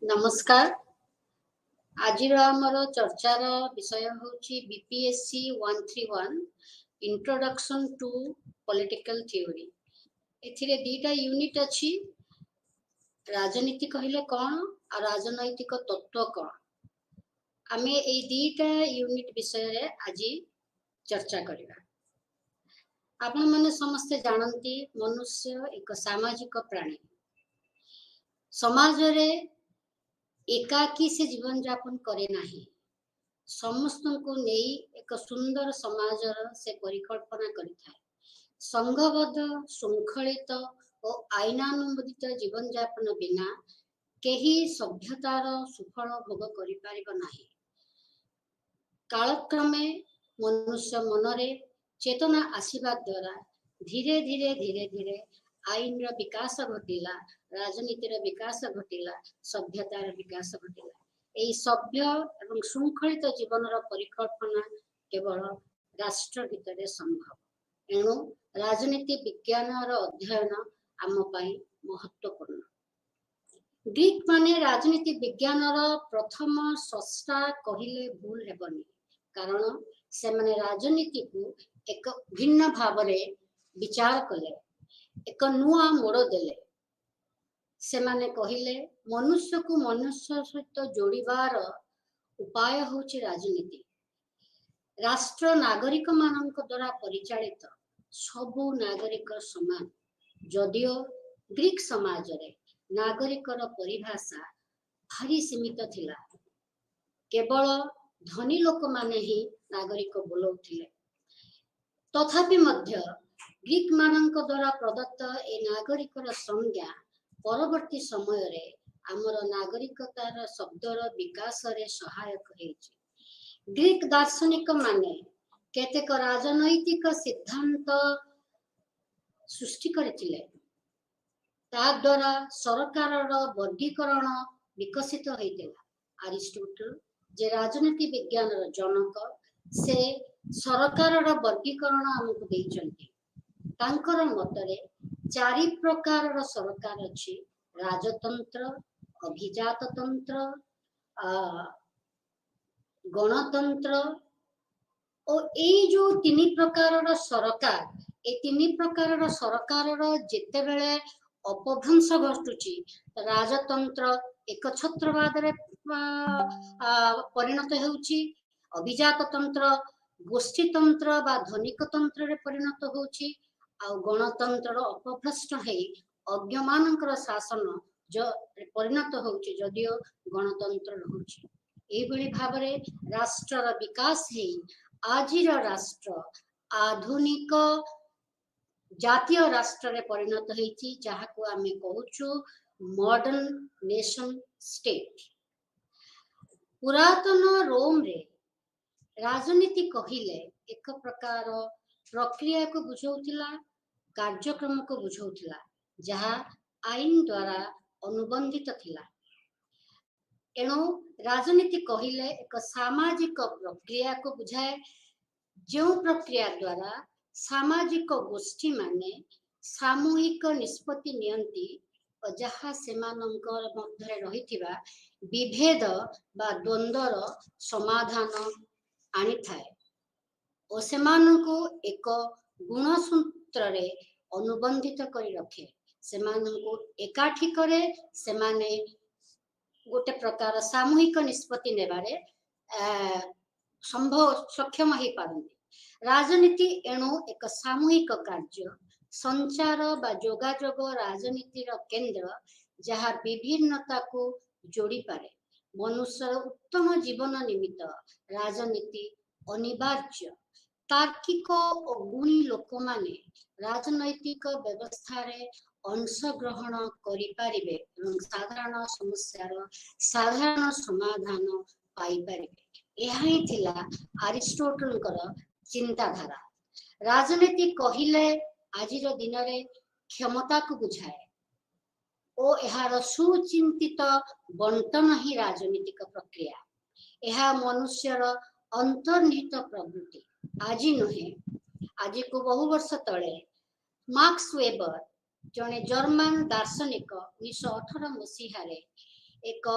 नमस्कार। आज आमर चर्चार विषय हूँ BPSC 131 introduction to political theory. एथिरे दीटा यूनिट अच्छी, राजनीति कहले कौन और राजनैतिक तत्व कौन। आमे ए दीटा यूनिट विषय रे आज चर्चा करिबा। आपण माने समस्ते जानती मनुष्य एक सामाजिक प्राणी। समाज रे एकाकी से जीवन यापन करे नाही, समस्त को नहीं एक सुंदर समाज से परिकल्पना करिथाए। संघबद्ध श्रृंखलित और आईनानुमोदित जीवन यापन बिना केही सभ्यतार सुफल भोग करि पारिबो नाही। कालक्रमे मनुष्य मनरे चेतना आसीबा द्वारा धीरे धीरे धीरे धीरे आईन विकास घटिला, राजनीतिर विकास घटिला, सभ्यतार विकास घटिला। एई सभ्य एवं श्रृंखलित जीवनर परिकल्पना केवल राष्ट्र भितर संभव। एणु राजनीति विज्ञानर अध्ययन आम पाई महत्वपूर्ण। ग्रीक माने राजनीति विज्ञानर प्रथम स्रष्टा कहिले भूल हेबनी, कारण से माने राजनीति को एक भिन्न भावरे विचार कले, एक नुआ मोड़ देले। से माने कहिले मनुष्य को मनुष्य सहित जोड़िबार उपाय होची राजनीति। राष्ट्र नागरिक मानक द्वारा परिचालित, सबु नागरिक समान। जदियो ग्रीक समाज रे नागरिकर परिभाषा भारी सीमित थिला, केवल धनी लोक माने ही नागरिक बोलौथिले। तथापि मध्य ग्रीक मानक द्वारा प्रदत्त ए नागरिकर संज्ञा परवर्ती समय रे आमर नागरिकतार शब्दर विकास रे सहायक हेछि। ग्रीक दार्शनिक माने केतेक राजनैतिक सिद्धांत सृष्टि करथिले। ता द्वारा सरकारर वर्गीकरण विकसित होइतिला। अरिस्टोटल जे राजनीति विज्ञानर जनक, से सरकारर वर्गीकरण हमकु देइचंती। तांकर मतरे चारि प्रकारर सरकार अछि: राजतंत्र, अभिजाततंत्र, गणतंत्र और ए जो तीन प्रकारर सरकार, ए तीन प्रकारर सरकारर जेतेबेले अपभ्रंश घटुची, राजतंत्र एक छत्रवाद रे परिणत हेउची, अभिजाततंत्र गोष्ठीतंत्र बा धनिक तंत्र रे परिणत होउची, आ गणतंत्र अपभ्रष्ट है अज्ञमानकर शासन जो परिणत होउची, जदियो गणतंत्र होउची। एभली भावरे राष्ट्रर विकास है आजिर राष्ट्र आधुनिक जातीय राष्ट्र रे परिणत होइची, जहाको आमे कहूछु मॉडर्न नेशन स्टेट। पुरातन रोम रे राजनीति कहिले एक प्रकार प्रक्रिया को बुझौथिला, कार्यक्रम को बुझौथिला, जहा आईन द्वारा अनुबंधित थिला। एणु राजनीति कहिले एक सामाजिक प्रक्रिया को बुझाए, जो प्रक्रिया द्वारा सामाजिक गोष्ठी माने सामूहिक निष्पत्ति नियंती और जहा सेमानंकर मध्यरे रहिथिबा विभेद बा द्वंद्वर समाधान आनी थाए और सेमानंको एक गुणसूत्र रे अनुबंधित करी रखे। सेमानंको एकाठी करे, सेमाने गोटे प्रकार सामूहिक निष्पत्ति नेबारे संभव सक्षम ही पारंती। राजनीति एणु एक सामूहिक कार्य, संचार बा जोगाजोग राजनीतिर केंद्र, जहा विभिन्नता को जोड़ी पारे। मनुष्य उत्तम जीवन निमित्त राजनीति अनिवार्य। तार्किक और गुणी लोक माने राजनैतिक व्यवस्था रे अंश ग्रहण करि पारिबे एवं साधारण समस्यार साधारण समाधान पाई पारिबे। एहा ही थिला अरिस्टोटल कर चिंताधारा। राजनीति कहिले आजिर दिन रे क्षमता को बुझाए ओ एहार सुचिंतित बंटन ही राजनीतिक प्रक्रिया। एहा मनुष्यर अंतर्निहित प्रवृत्ति। आज नुहे, आज को बहु वर्ष तले मार्क्स वेबर जने जर्मन दार्शनिक 1918 मसीह एक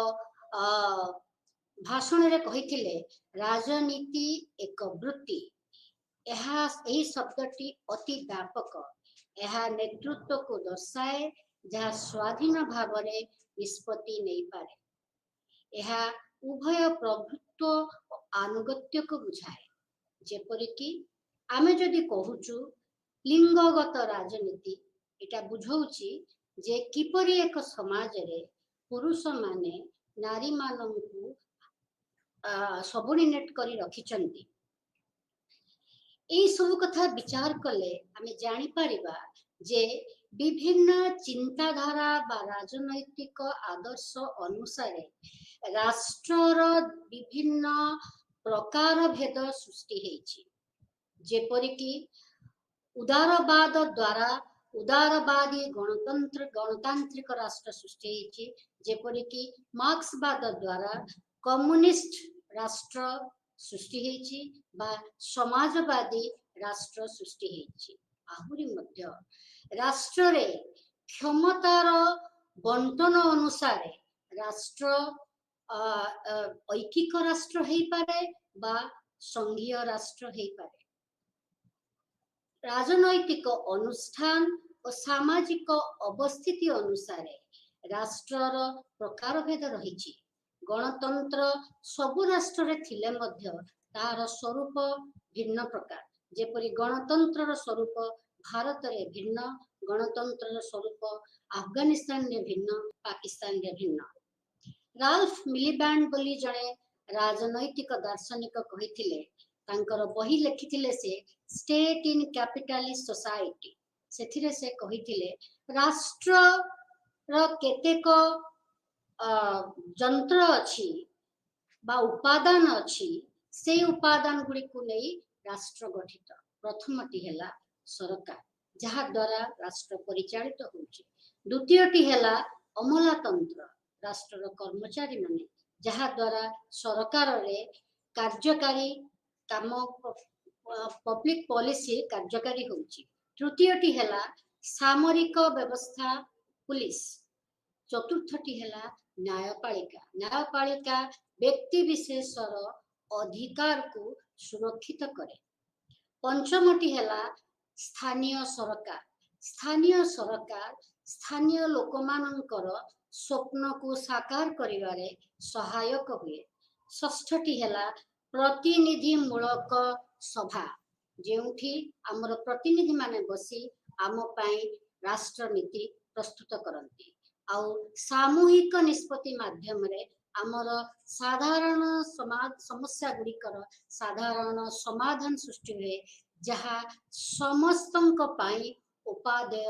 भाषण रे कहिथिले राजनीति एक वृत्ति। यही शब्दटी अति व्यापक। यह नेतृत्व को दर्शाए जहाँ स्वाधीन भाव में निष्पत्ति नहीं पारे। यह उभय प्रभुत्व और आनुगत्य को बुझाए। जेपरिकी आमे जदि कहूचु लिंगगत राजनीति, एटा बुझौची जे किपरि एक समाज रे पुरुष माने नारी माननकु सबोर्डिनेट करी रखिचंती। एई सब कथा विचार कले आमे जानी परिबा जे विभिन्न चिंताधारा बा राजनैतिक आदर्श अनुसार राष्ट्रर विभिन्न प्रकार भेद सृष्टि हेछि। जेपरिकी उदारवाद द्वारा उदारवादी गणतांत्रिक राष्ट्र सृष्टि हेछि। जेपरिकी मार्क्सवाद द्वारा कम्युनिस्ट राष्ट्र सृष्टि हेछि बा समाजवादी राष्ट्र सृष्टि हेछि। आहुरी मध्य राष्ट्र रे क्षमतार बंटन अनुसार राष्ट्र ऐकिक राष्ट्र हेई पारे बा संघीय राष्ट्र हेई पारे। राजनैतिक अनुष्ठान और सामाजिक अवस्थिति अनुसार राष्ट्रर प्रकार भेद रही। गणतंत्र सबु राष्ट्र रे थिले मध्य तार स्वरूप भिन्न प्रकार। जेपरि गणतंत्र स्वरूप भारत रे भिन्न, गणतंत्र स्वरूप अफगानिस्तान रे भिन्न, पाकिस्तान रे भिन्न। राल्फ मिलिबैंड बोली जड़े राजनैतिक दार्शनिक कहिथिले, तांकर बही लेखिथिले से स्टेट इन कैपिटलिस्ट सोसाइटी। सेथिरे से कहिथिले राष्ट्र र केतेक जंत्र अछि बा उपादान अछि, से उपादान गुडी को नै राष्ट्र गठित। प्रथमटी हेला सरकार, जहा द्वारा राष्ट्र परिचालित होउछि। द्वितीयटी हेला अमलातंत्र, राष्ट्र र कर्मचारी माने, जहा द्वारा सरकार रे कार्यकारी काम पब्लिक पॉलिसी कार्यकारी होउछि। तृतीयटी हेला सामरिक व्यवस्था पुलिस। चतुर्थटी हेला न्यायपालिका। न्यायपालिका व्यक्ति विशेषर अधिकार को सुरक्षित करे। पंचमटी हेला स्थानीय सरकार। स्थानीय सरकार स्थानीय लोकमानंकर स्वप्न को साकार करिवारे सहायक हुए। षष्ठटी हेला प्रतिनिधि मूलक सभा, जेउठी आमर प्रतिनिधि माने बसी आम पई राष्ट्र नीति प्रस्तुत करंती। आउ सामूहिक निष्पत्ति माध्यम रे आमर साधारण समाज समस्या गुड़िकर साधारण समाधान सृष्टि हुए, जहा समस्तंक पाई उपादेय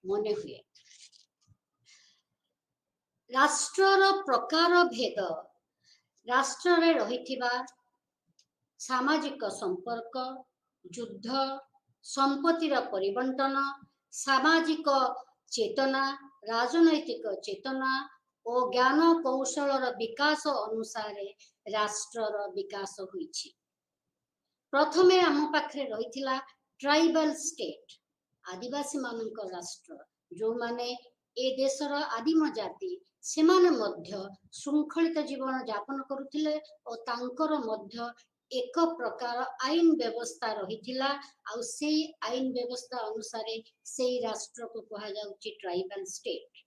मने हुए। राष्ट्रर प्रकार भेद राष्ट्र रे रहिथिबा सामाजिक संपर्क, युद्ध, संपत्तिर परिबंटन, सामाजिक चेतना, राजनैतिक चेतना और ज्ञान कौशलर विकास अनुसार राष्ट्रर विकास होइछि। प्रथमे आम पाखरे रहिथिला ट्राइबल स्टेट, आदिवासी मानक राष्ट्र, जो माने ए देशर आदिम जाति सेमाने मध्य श्रृंखलित जीवन यापन करुथिले और तांकर मध्य एक प्रकार आईन व्यवस्था रहिथिला। आउ से आईन व्यवस्था अनुसार से राष्ट्र को कहा जाउछि ट्राइबल स्टेट।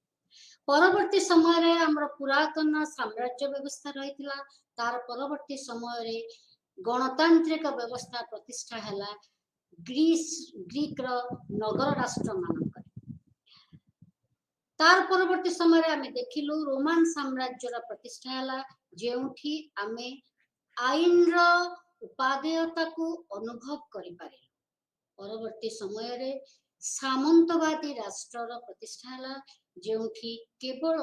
परवर्ती समय रे हमर पुरातन साम्राज्य व्यवस्था रहिथिला। तार परवर्ती समय रे गणतांत्रिक व्यवस्था प्रतिष्ठा हला ग्रीक रो नगर राष्ट्र मानक। तार परवर्ती समय रे हमें देखिलु रोमान साम्राज्य रो प्रतिष्ठा हला, जेउठी आमे आईन रो उपादेयता को अनुभव करि पारे। परवर्ती समय रे सामंतवादी राष्ट्र रो प्रतिष्ठा हला, जेउठी केवल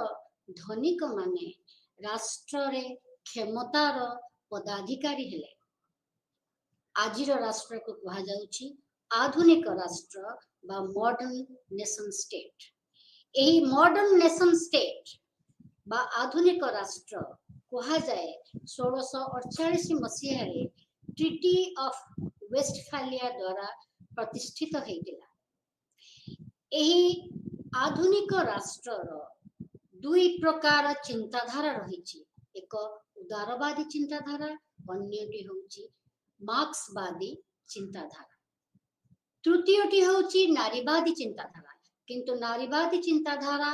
धनिक माने राष्ट्र रे क्षमतार पदाधिकारी हेले। आजिर राष्ट्र को कहा जाउछि आधुनिक राष्ट्र बा मॉडर्न नेशन स्टेट। एही मॉडर्न नेशन स्टेट बा आधुनिक राष्ट्र कहा जाए 1648 मसीह रे ट्रिटी ऑफ वेस्टफालिया द्वारा प्रतिष्ठित हेतिला। एही आधुनिक राष्ट्र दुई प्रकार चिंताधारा रही। एक उदारवादी चिंताधारा, अन्यटी होची मार्क्सवादी चिंताधारा। तृतीयटी होची नारीवादी चिंताधारा। किंतु नारीवादी चिंताधारा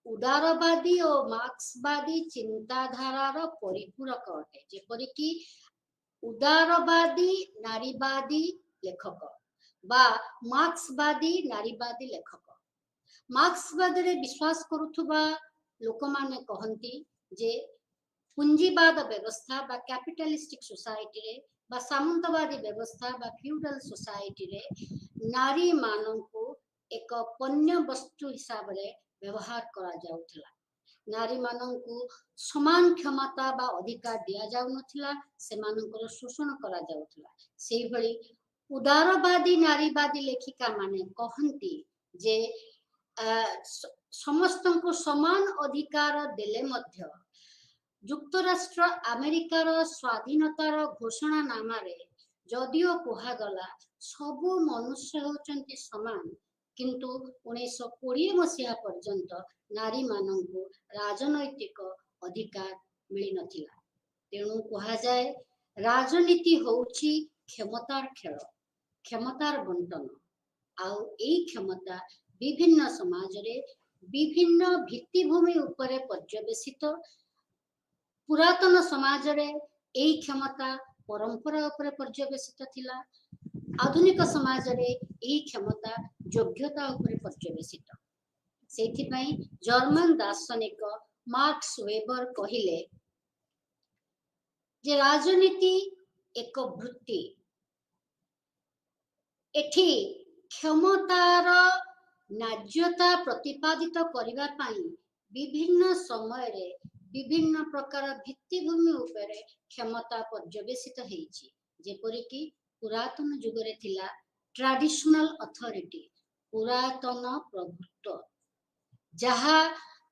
उदारवादी और मार्क्सवादी चिंताधारार परिपूरक अटे। जेपरिक उदारवादी नारीवादी लेखक बा मार्क्सवादी नारीवादी लेखक। मार्क्सवाद रे विश्वास करुथुबा लोक माने कहंती जे पुंजीवाद व्यवस्था बा कैपिटलिस्टिक सोसाइटी रे बा सामंतवादी व्यवस्था बा फ्यूडल सोसाइटी रे नारी माननकु एक पण्य वस्तु हिसाब रे व्यवहार करा जाउथला। नारी माननकु समान क्षमता बा अधिकार दिया जाउ नथिला, सेमानकर शोषण करा जाउथला। सेही भली उदारवादी नारीवादी लेखिका माने कहंती जे समस्त को समान अधिकार देले मध्य युक्तराष्ट्र अमेरिकार स्वाधीनतार घोषणा नामारे जदिओ कुहागला सबु मनुष्य होचंती समान, किंतु 1920 मसीहा पर्यंत नारी मानंकु राजनैतिक अधिकार मिली नथिला। तेणु कहा जाए राजनीति होउची क्षमतार खेल, क्षमतार बंटन। आउ एई क्षमता विभिन्न समाज रे विभिन्न भित्तिभूमि उपरे पर्यवेसित। पुरातन समाज रे एई क्षमता परंपरा उपरे पर्यवेसित थिला। आधुनिक समाज रे एई क्षमता योग्यता उपरे पर्यवेसित। सेथि पई जर्मन दार्शनिक मार्क्स वेबर कहिले जे राजनीति एक वृत्ति, एठी क्षमतार न्याय्यता प्रतिपादित करिवा पाई विभिन्न समय रे विभिन्न प्रकार भित्तिभूमि उपरे क्षमता पर्यवेसित हेछि। जेपरिक पुरातन युग रे थिला ट्रेडिशनल अथॉरिटी, पुरातन प्रभुत्व, जहा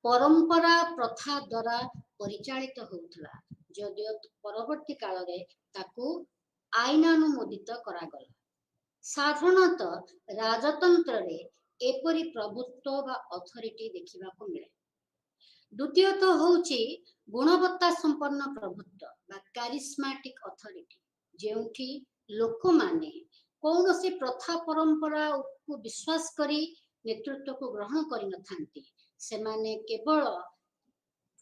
परंपरा प्रथा द्वारा परिचालित होउथला। जदियो परवर्ती काल रे ताकू आईनानुमोदित करागला। साधारणतः राजतंत्र रे एपरी प्रभुत्व बा अथॉरिटी देखिबा को मिले। द्वितीयत होउची गुणवत्ता संपन्न प्रभुत्व बा कैरिस्मेटिक अथॉरिटी, जेउठी लोक माने कौनसी प्रथा परंपरा को विश्वास करी नेतृत्व को ग्रहण करि नथांती। सेमाने केवल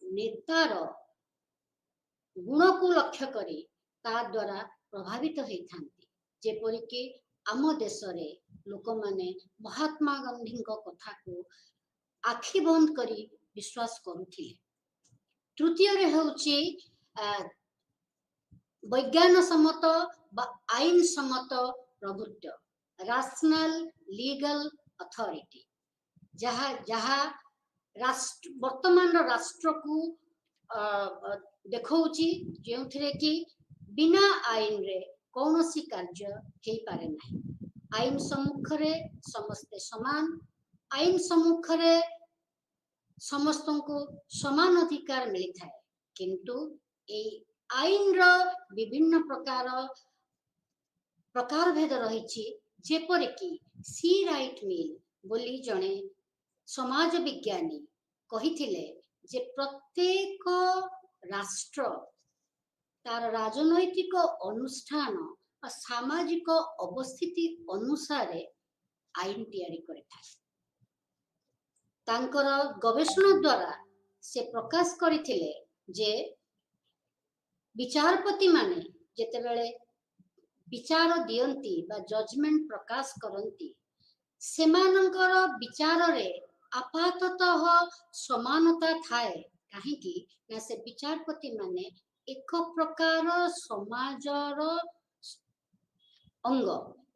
नेतार गुण को लक्ष्य करी ता द्वारा प्रभावित होइथांती। जेपरिक आम देश रे लोक माने महात्मा गांधी कथा को आखि बंद करी विश्वास करुथिले। तृतीय रे होउची वैज्ञान सम्मत बा आईन सम्मत प्रभुत्व, रैशनल लीगल अथॉरिटी, जहा जहा राष्ट्र वर्तमान राष्ट्र को देखौची जेउथिरे कि बिना आईन रे कौनसी कार्य हेई पारे नाही। आईन सम्मुख रे समस्ते समान, आईन सम्मुख रे समस्त को समान अधिकार मिली थाए। किंतु ए आईन रो विभिन्न प्रकार भेद रही। जेपरिक सी राइट मिल बोली जणे समाज विज्ञानी कहिथिले जे प्रत्येक राष्ट्र तार राजनैतिक अनुष्ठान और सामाजिक अवस्थिति अनुसार आईन तैयारी करिथाय। तांकर गवेषणा द्वारा से प्रकाश करिथिले जे विचारपति माने जेतेबेले विचार दियंती बा जजमेंट प्रकाश करंती, सेमानंकर विचार रे आपाततः समानता थाए। काहेकि ना से विचारपति माने एक प्रकार समाजर अंग,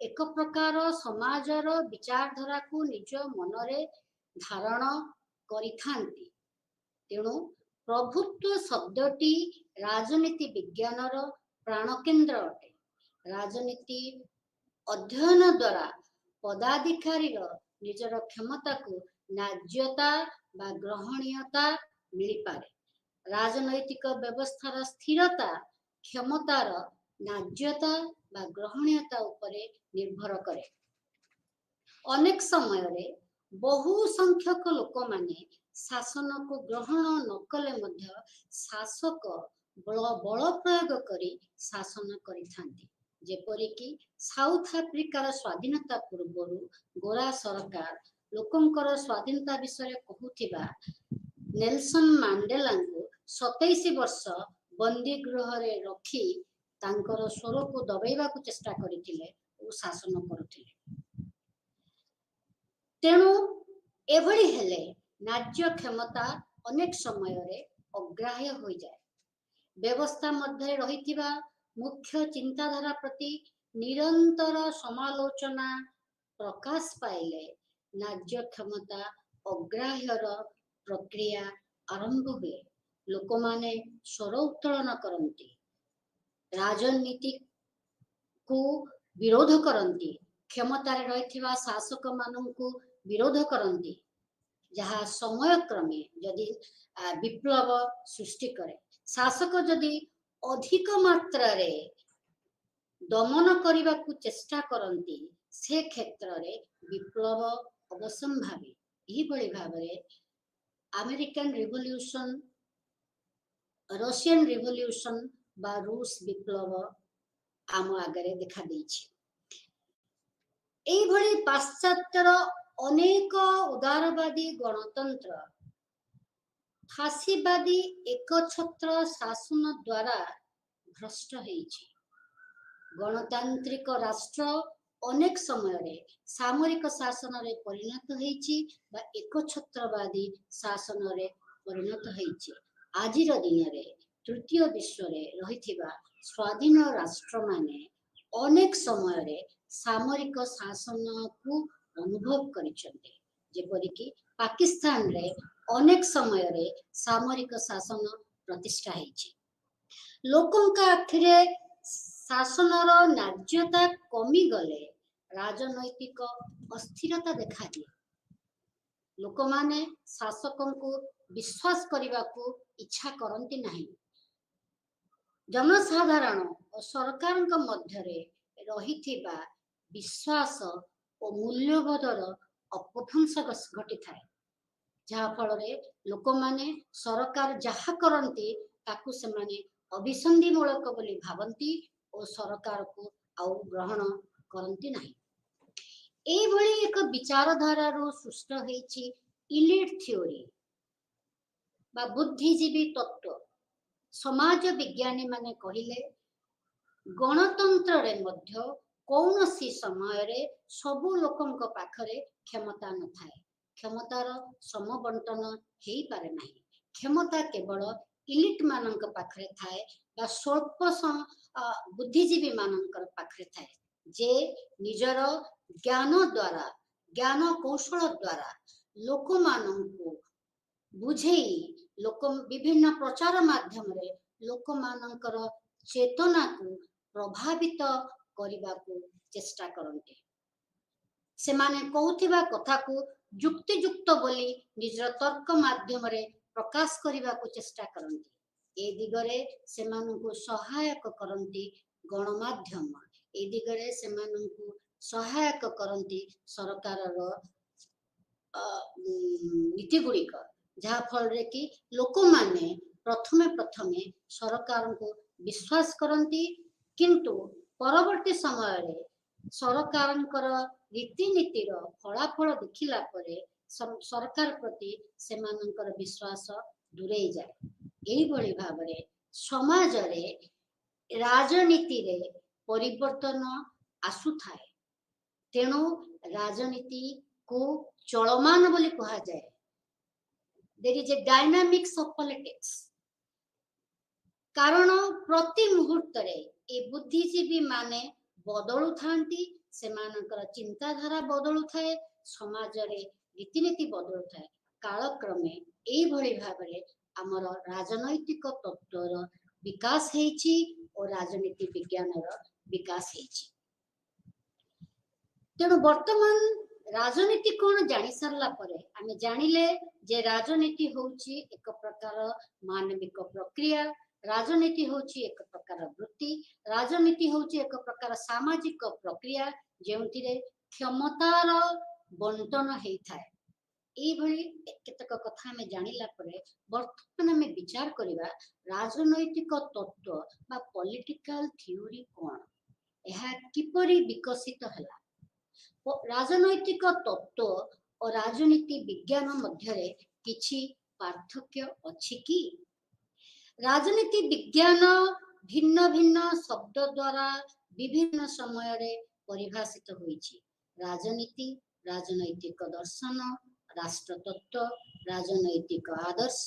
एक प्रकार समाजर विचारधारा को निज मनरे धारण करिथांती। तेणु प्रभुत्व शब्दटी राजनीति विज्ञानर प्राणकेन्द्र अटे। राजनीति अध्ययन द्वारा पदाधिकारी निजर क्षमता को न्याय्यता बा ग्रहणीयता मिली पारे। राजनैतिक व्यवस्थार स्थिरता क्षमतार न्याय्यता बा ग्रहणीयता उपरे निर्भर करे। अनेक समय रे बहु संख्यक लोक माने शासन को ग्रहण न कले मध्य शासक बल प्रयोग करी शासन करिथांती। जेपरिकी साउथ आफ्रिकार स्वाधीनता पूर्व गोरा सरकार लोकंकर स्वाधीनता विषय कहूथिबा नेल्सन मांडेला को 27 वर्ष बंदी गृह रे रखी तांकर स्वर को दबेबा को चेष्टा करथिले ओ शासन करथिले। तेणु एभली हेले राज्य क्षमता अनेक समय रे अग्राह्य हो जाए। व्यवस्था मध्य रहिथिबा मुख्य चिंताधारा प्रति निरंतर समालोचना प्रकाश पाइले राज्य क्षमता अग्राह्यर प्रक्रिया आरंभ हुए। लोक माने स्वर उत्तोलन करती, राजनीति को विरोध करती, क्षमतार रहिथिबा शासक माननकु विरोध करती, जहाँ समय क्रमे जदि विप्लव सृष्टि करे। शासक जदि अधिक मात्रा रे दमन करने को चेष्टा करती से क्षेत्र रे विप्लव अवसंभावी। यही बड़ी Bhavre American revolution, Russian revolution बा रूस विप्लव आम आगे देखा देछि। एई भली पाश्चात्यर अनेक उदारवादी गणतंत्र फासीवादी एकछत्र शासन द्वारा भ्रष्ट होइछि। गणतांत्रिक राष्ट्र अनेक समय रे सामरिक शासन रे परिणत होइछि बा एकछत्रवादी शासन रे परिणत होइछि। आजिर दिन रे तृतीय विश्व रे रहिथिबा स्वाधीन राष्ट्र माने अनेक समय रे सामरिक शासन को अनुभव करिसंते। जेपरिकी पाकिस्तान रे अनेक समय रे सामरिक शासन प्रतिष्ठा होइछि। लोकंका आखिरे शासनर न्याय्यता कमी गले राजनैतिक अस्थिरता देखा दिए। लोक माने शासकों को विश्वास करने को इच्छा करती नहीं। जनसाधारण और सरकार मध्य रहिथिबा विश्वास और मूल्यबोधर अपभ्रंश घटी थाए, जहाँ फल लोक माने सरकार जहा करती ताकू से माने अभिसंधिमूलक बोली भावती और सरकार को आउ ग्रहण करती नहीं। एई भली एक विचारधारा रो सृष्ट होइछि इलिट थ्योरी बा बुद्धिजीवी तत्व। समाज विज्ञानी माने कहिले गणतंत्र रे मध्य कौनसी समय रे सबु लोकंक पाखरे क्षमता न थाए। क्षमतार समबंटन हेई पारे नाही। क्षमता केवल इलिट मानक पाखरे थाए बा स्वल्प बुद्धिजीवी मानकर पाखरे थाए, जे निजर ज्ञान द्वारा ज्ञान कौशल द्वारा लोक मानंकु बुझेई लोक विभिन्न प्रचार माध्यम रे लोक मानकर चेतना को प्रभावित करने को चेष्टा करते। से माने कहूथिबा कथा को युक्तियुक्त बोली निजर तर्क माध्यम रे प्रकाश करने को चेष्टा करती। ए दिगरे से मानकु सहायक करती गणमाध्यम। ए दिगरे से मानकु सहायक करती सरकार रो नीति गुड़िक, जहाँ फल रे कि लोक माने प्रथमे प्रथमे सरकार को विश्वास करती, किंतु परवर्ती समय रे सरकार रीतिनीतिर फलाफल देखिला परे सरकार प्रति सेमानकर विश्वास दूरे जाए। यही बड़ी भावरे समाज रे राजनीति रे परिवर्तन आसु थाए। तेणु राजनीति को चलमान बोली कहा जाए। There is a dynamics of politics. कारण प्रति मुहूर्त रे ए बुद्धिजीवी माने बदलु थांती, सेमानकर चिंताधारा बदलु थाए, समाज रे रीतिनीति बदलु थाए। कालक्रमे एई भली भाबरे हमर राजनैतिक तत्वर विकास हेछि और राजनीति विज्ञानर विकास हेछि। तेणु वर्तमान राजनीति कौन जानी सारला परे आमे जानिले जे राजनीति होछि एक प्रकार मानविक प्रक्रिया। राजनीति होछि एक प्रकार वृत्ति। राजनीति होछि एक प्रकार सामाजिक प्रक्रिया जेउथिरे क्षमतार बंटन हेइ थाए। एई भली केतेक केतेक कथा हमें जानिला परे वर्तमान हमें विचार करिबा राजनैतिक तत्व बा पॉलिटिकल थ्योरी कोन एहा किपरि विकसित हला राजनैतिक तत्व और राजनीति विज्ञान मध्यरे किछि पार्थक्य अछि कि राजनीति विज्ञान भिन्न भिन्न शब्द द्वारा विभिन्न समय रे परिभाषित होईछि राजनीति राजनैतिक दर्शन राष्ट्रतत्व राजनैतिक आदर्श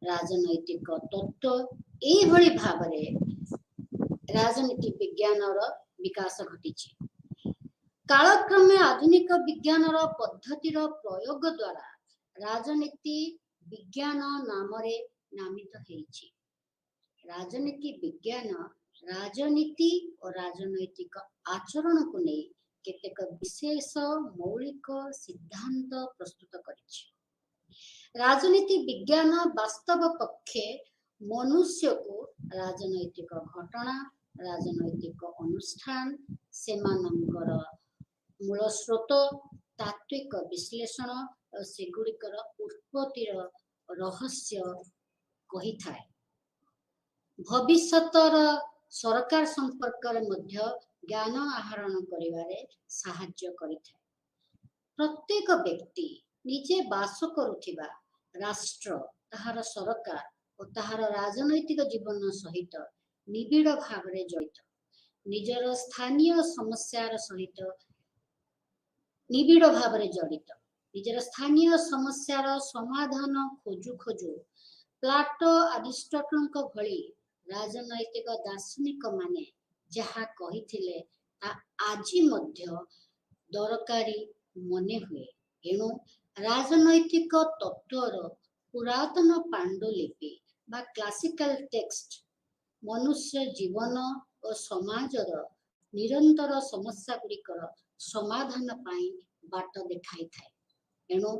राजनैतिक तत्व एभଳି भाबरे राजनीति विज्ञानर विकास घटिछि कालक्रमे आधुनिक विज्ञानर पद्धतिर प्रयोग द्वारा राजनीति विज्ञान नामरे नामित हेछि राजनीति विज्ञान राजनीति और राजनैतिक आचरण को नहीं केतेक विशेष मौलिक सिद्धांत प्रस्तुत करिछि राजनीति विज्ञान वास्तव पक्षे मनुष्य को राजनैतिक घटना राजनैतिक अनुष्ठान सेमानंकर मूल स्रोत तात्विक विश्लेषण और सेगुड़िकर उत्पत्तिर रहस्य कही थाए भविष्यतर सरकार संपर्क मध्य ज्ञान आहरण करिवारे साहाय्य करिथाए प्रत्येक व्यक्ति निजे बास करुथिबा राष्ट्र ताहार सरकार और ताहार राजनैतिक जीवन सहित निबिड़ भावरे जड़ित निजर स्थानीय समस्यार सहित निबिड़ भावरे जड़ित निजर स्थानीय समस्यार समाधान खोजु खोजु प्लाटो अरिस्टोटलଙ୍କ भଳି राजनैतिक दार्शनिक माने जहा कहिथिले आजि मध्य दरकारी मने हुए एणु राजनैतिक तत्वर पुरातन पांडुलिपि बा क्लासिकल टेक्स्ट मनुष्य जीवन और समाजर निरंतर समस्या गुड़िकर समाधान पाई बाट देखाई थाए एणु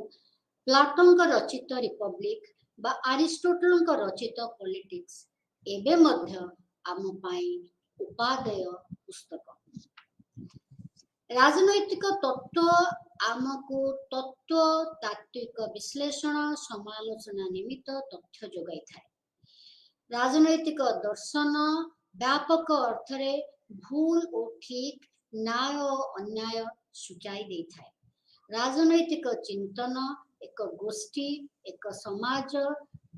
प्लाटोंक रचित रिपब्लिक बा अरिस्टोटलଙ୍କ रचित पॉलिटिक्स एबे मध्य आम पाई उपादेय पुस्तक राजनैतिक तत्व आमको तत्व तात्विक विश्लेषण समालोचना निमित्त तथ्य जोगाई थाए राजनैतिक दर्शन व्यापक अर्थरे भूल और ठीक न्याय और अन्याय सुचाई दे थाए राजनैतिक चिंतन एक गोष्ठी एक समाज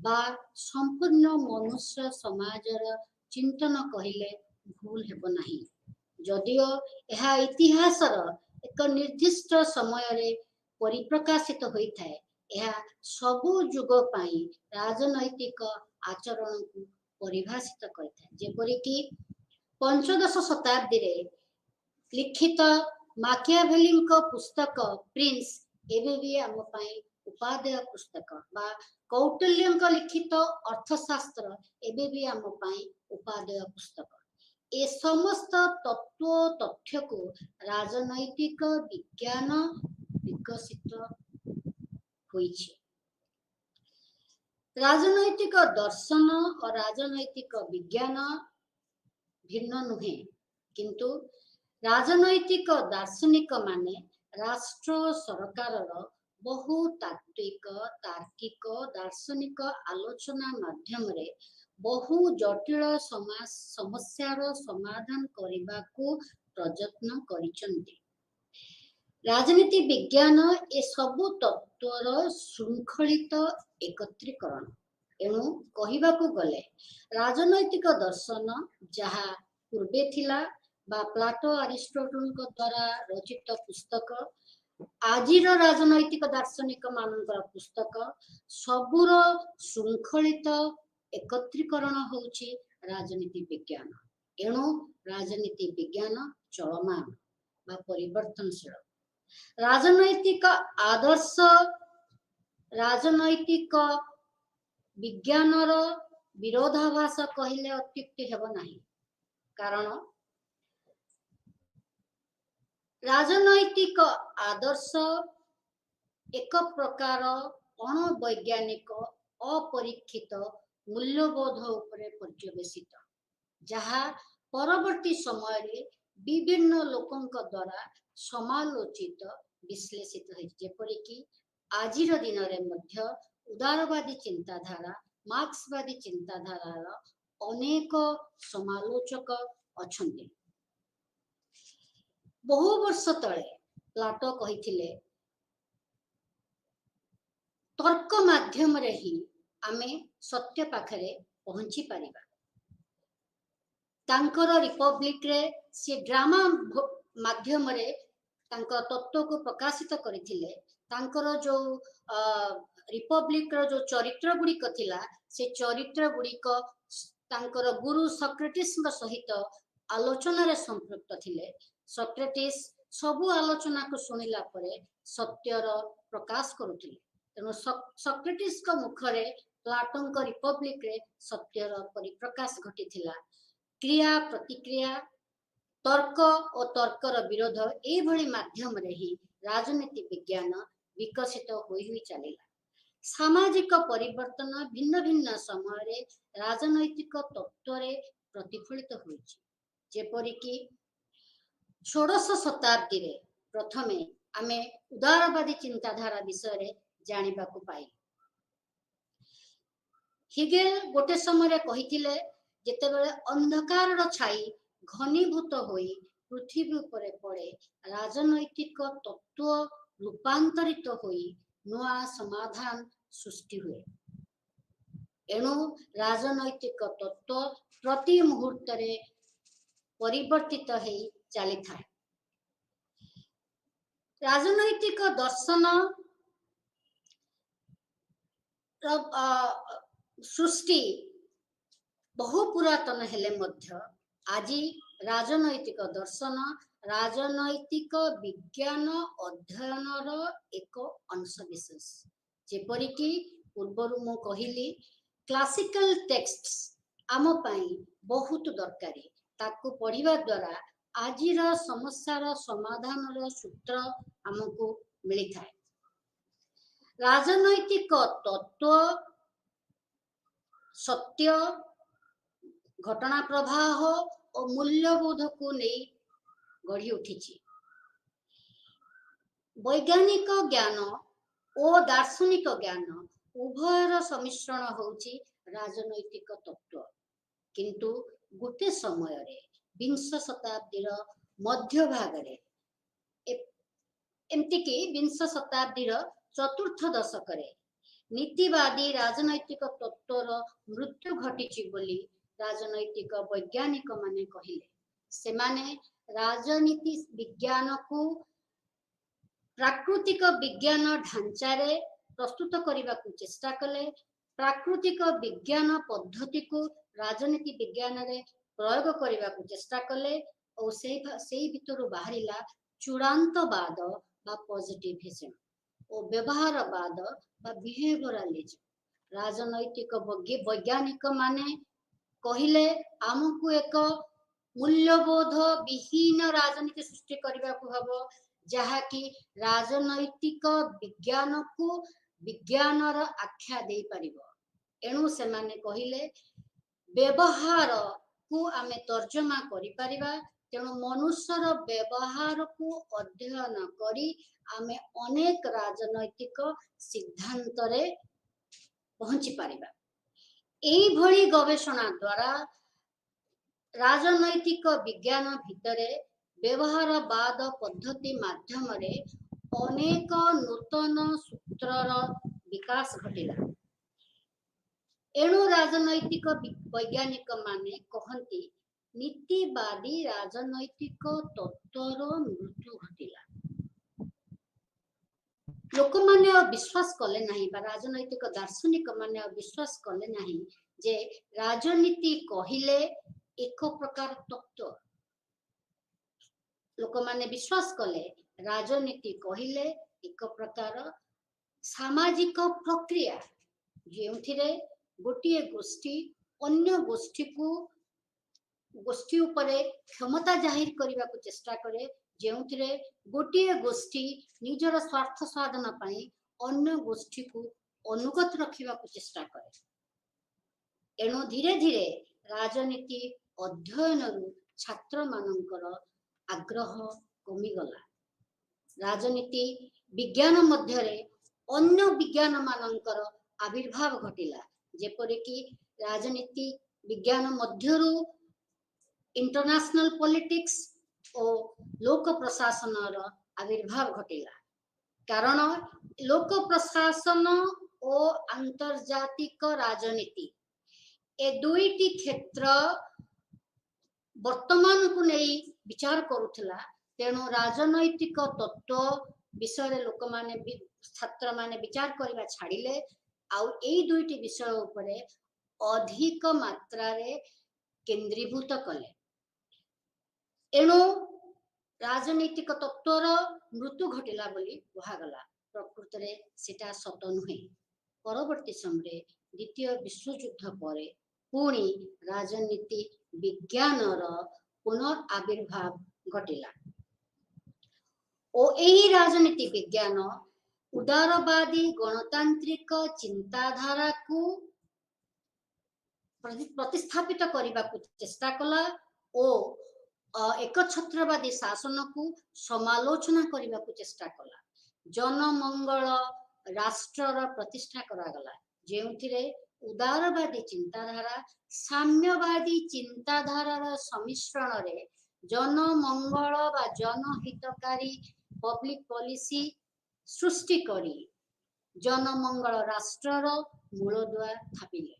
बा संपूर्ण मनुष्य समाजर चिंतन कहिले भूल हेब नाही जदियो यह इतिहासर एक निर्दिष्ट समय रे परिप्रकाशित होई थाए यह सबु जुग पाई राजनैतिक आचरण को परिभाषित करता जेपरि कि पंचदश शताब्दी रे लिखित माकियाभेलीଙ୍କ पुस्तक प्रिंस एबे भी आम पाई उपादेय पुस्तक बा कौटिल्यଙ୍କ लिखित अर्थशास्त्र एबे भी आम पाई उपादेय पुस्तक ए समस्त तत्व तथ्य को राजनैतिक विज्ञान विकसित होइछे राजनैतिक दर्शन और राजनैतिक विज्ञान भिन्न नुहे किंतु राजनैतिक दार्शनिक माने राष्ट्र सरकारर बहु तात्विक तार्किक दार्शनिक आलोचना माध्यम रे बहु जटिल समाज समस्यार समाधान करने को प्रयत्न करिसंती राजनीति विज्ञान ए सबु तत्वर शृंखलित एकत्रीकरण एणु कहिबाकू गले राजनैतिक दर्शन जहा पूर्वे थिला बा प्लाटो अरिस्टोटलଙ୍କ द्वारा रचित पुस्तक आजिर राजनैतिक दार्शनिक मानकर पुस्तक सबुर शृंखलित एकत्रीकरण होउछि राजनीति विज्ञान एणु राजनीति विज्ञान चलमान बा परिवर्तनशील राजनैतिक आदर्श राजनैतिक विज्ञानर विरोधाभास कहिले अत्युक्ति हेब नाही कारण राजनैतिक आदर्श एक प्रकार अणवैज्ञानिक अपरीक्षित मूल्यबोध उपरे पर्यवेसित जहा परवर्ती समय रे विभिन्न लोकंक द्वारा समालोचित विश्लेषित है जेपरि कि आजिर दिन रे मध्य उदारवादी चिंताधारा मार्क्सवादी चिंताधारार अनेक समालोचक अछंती। बहु वर्ष तले प्लाटो कहिथिले तर्क माध्यम रे ही आमे सत्य पाखरे पहुंची पारिबा। तांकर रिपब्लिक रे से ड्रामा माध्यम रे तांकर तत्व को प्रकाशित करथिले। तांकर जो रिपब्लिक रो जो चरित्र गुडी कथिला से चरित्र गुडी को तांकर गुरु सॉक्रेटिस सहित आलोचना रे संपृक्त थिले। सॉक्रेटिस सबु आलोचना को सुनिला परे सत्यर प्रकाश करुथिले। तेणु सॉक्रेटिस को मुखरे प्लाटोन को रिपब्लिक रे सत्यर परिप्रकाश घटिथिला। क्रिया प्रतिक्रिया तर्क और तर्कर विरोध ए भली माध्यम रे ही राजनीति विज्ञान विकसित होई चलिला। सामाजिक परिवर्तन भिन्न भिन्न समय रे राजनैतिक तत्व रे प्रतिफलित होईछि। जेपरि कि षोडश शताब्दी रे प्रथमे आमे उदारवादी चिंताधारा विषय रे जानिबा को पाई। हिगेल गोटे समय रे कहिथिले जेतेबेले अंधकार छाई घनीभूत होई पृथ्वी उपरे पड़े राजनैतिक तत्व रूपांतरित होई नुआ समाधान सृष्टि हुए। एणु राजनैतिक तत्व प्रति मुहूर्त रे परिवर्तित हेई चली थाए। राजनैतिक दर्शन सृष्टि बहु पुरातन हेले मध्य आजी राजनैतिक दर्शन राजनैतिक विज्ञान अध्ययन एक अंश विशेष। जेपरि कि पूर्वरु मु कहिली क्लासिकल टेक्स्ट्स आम पाई बहुत दरकारी। ताकू पढ़िबा द्वारा आजिर समस्यार समाधान सूत्र हमको मिली थाए। राजनैतिक तत्व सत्य घटना प्रवाह और मूल्यबोध को नहीं गढ़ी उठी। वैज्ञानिक ज्ञान और दार्शनिक ज्ञान उभयर सम्मिश्रण होउची राजनैतिक तत्व। किंतु गोटे समय रे विंश शताब्दीर मध्य भाग रे एमती कि विंश शताब्दीर चतुर्थ दशक रे नीतिवादी राजनैतिक तत्वर मृत्यु घटिची बोली राजनैतिक वैज्ञानिक माने कहिले। से माने राजनीति विज्ञान को प्राकृतिक विज्ञान ढांचा रे प्रस्तुत करने को चेष्टा कले। प्राकृतिक विज्ञान पद्धति को राजनीति विज्ञान रे प्रयोग करने को चेष्टा कले और से भितर बाहरिला चूड़ांतवाद बा पॉजिटिविज्म और व्यवहारवाद बा बिहेवियरलिज्म। राजनैतिक वैज्ञानिक माने कहिले आमको एक मूल्यबोध विहीन राजनीति सृष्टि करने को हबो जहा कि राजनैतिक विज्ञान को विज्ञान आख्या दे परिबो। एणु से माने कहिले व्यवहार को आमे तर्जमा करि परिबा। तेणु मनुष्यर व्यवहार को अध्ययन करी आमे अनेक राजनैतिक सिद्धांत रे पहुंची परिबा। एई भली गवेषणा द्वारा राजनैतिक विज्ञान भितरे व्यवहारवाद पद्धति माध्यम रे अनेक नूतन सूत्रर विकास घटिला। एणु राजनैतिक वैज्ञानिक माने कहती नीतिवादी राजनैतिक तत्वर मृत्यु घटिला। लोक माने विश्वास कले नहीं बा राजनैतिक दार्शनिक माने विश्वास कले नहीं जे राजनीति कहिले एक प्रकार तत्व। लोक माने विश्वास कले राजनीति कहिले एक प्रकार सामाजिक प्रक्रिया जेउथिरे गोटिए गोष्ठी अन्य गोष्ठी उपरे क्षमता जाहिर करने को चेष्टा करे। जेउथिरे गोटिए गोष्ठी निजर स्वार्थ साधन पाई अन्य गोष्ठी को अनुगत रखिबा को चेष्टा करे। एणु धीरे धीरे राजनीति अध्ययन छात्र मानकर आग्रह कमी गला। राजनीति विज्ञान मध्यरे अन्य विज्ञान मानकर आविर्भाव घटिला जेपरिकी राजनीति विज्ञान मध्यरु इंटरनेशनल पॉलिटिक्स और लोक प्रशासन आविर्भाव घटिला कारण लोक प्रशासन और आंतर्जातिक राजनीति ए दुईटी क्षेत्र वर्तमान को नहीं विचार करुला तेणु राजनैतिक तत्व विषय लोक माने छात्र माने विचार करबा छाड़िले आउ एई दुईटी विषय उपरे अधिक मात्रा रे केंद्रीभूत कले एणु राजनैतिक तत्वर मृत्यु घटिला बोली कहागला प्रकृत रे सेटा सत नुहे परवर्ती समय द्वितीय विश्वयुद्ध पर पुणी राजनीति विज्ञान पुनर्आविर्भाव घटिला और यही राजनीति विज्ञान उदारवादी गणतांत्रिक चिंताधारा को प्रतिस्थापित करने को चेष्टा कला और एक छत्रवादी शासन को समालोचना करने को चेष्टा कला जनमंगल राष्ट्र प्रतिष्ठा करागला जेउथिरे उदारवादी चिंताधारा साम्यवादी चिंताधारार सम्मिश्रण रे जनमंगल बा जनहितकारी पब्लिक पॉलिसी सृष्टि करी जनमंगल राष्ट्रर मूलदुआ थापिले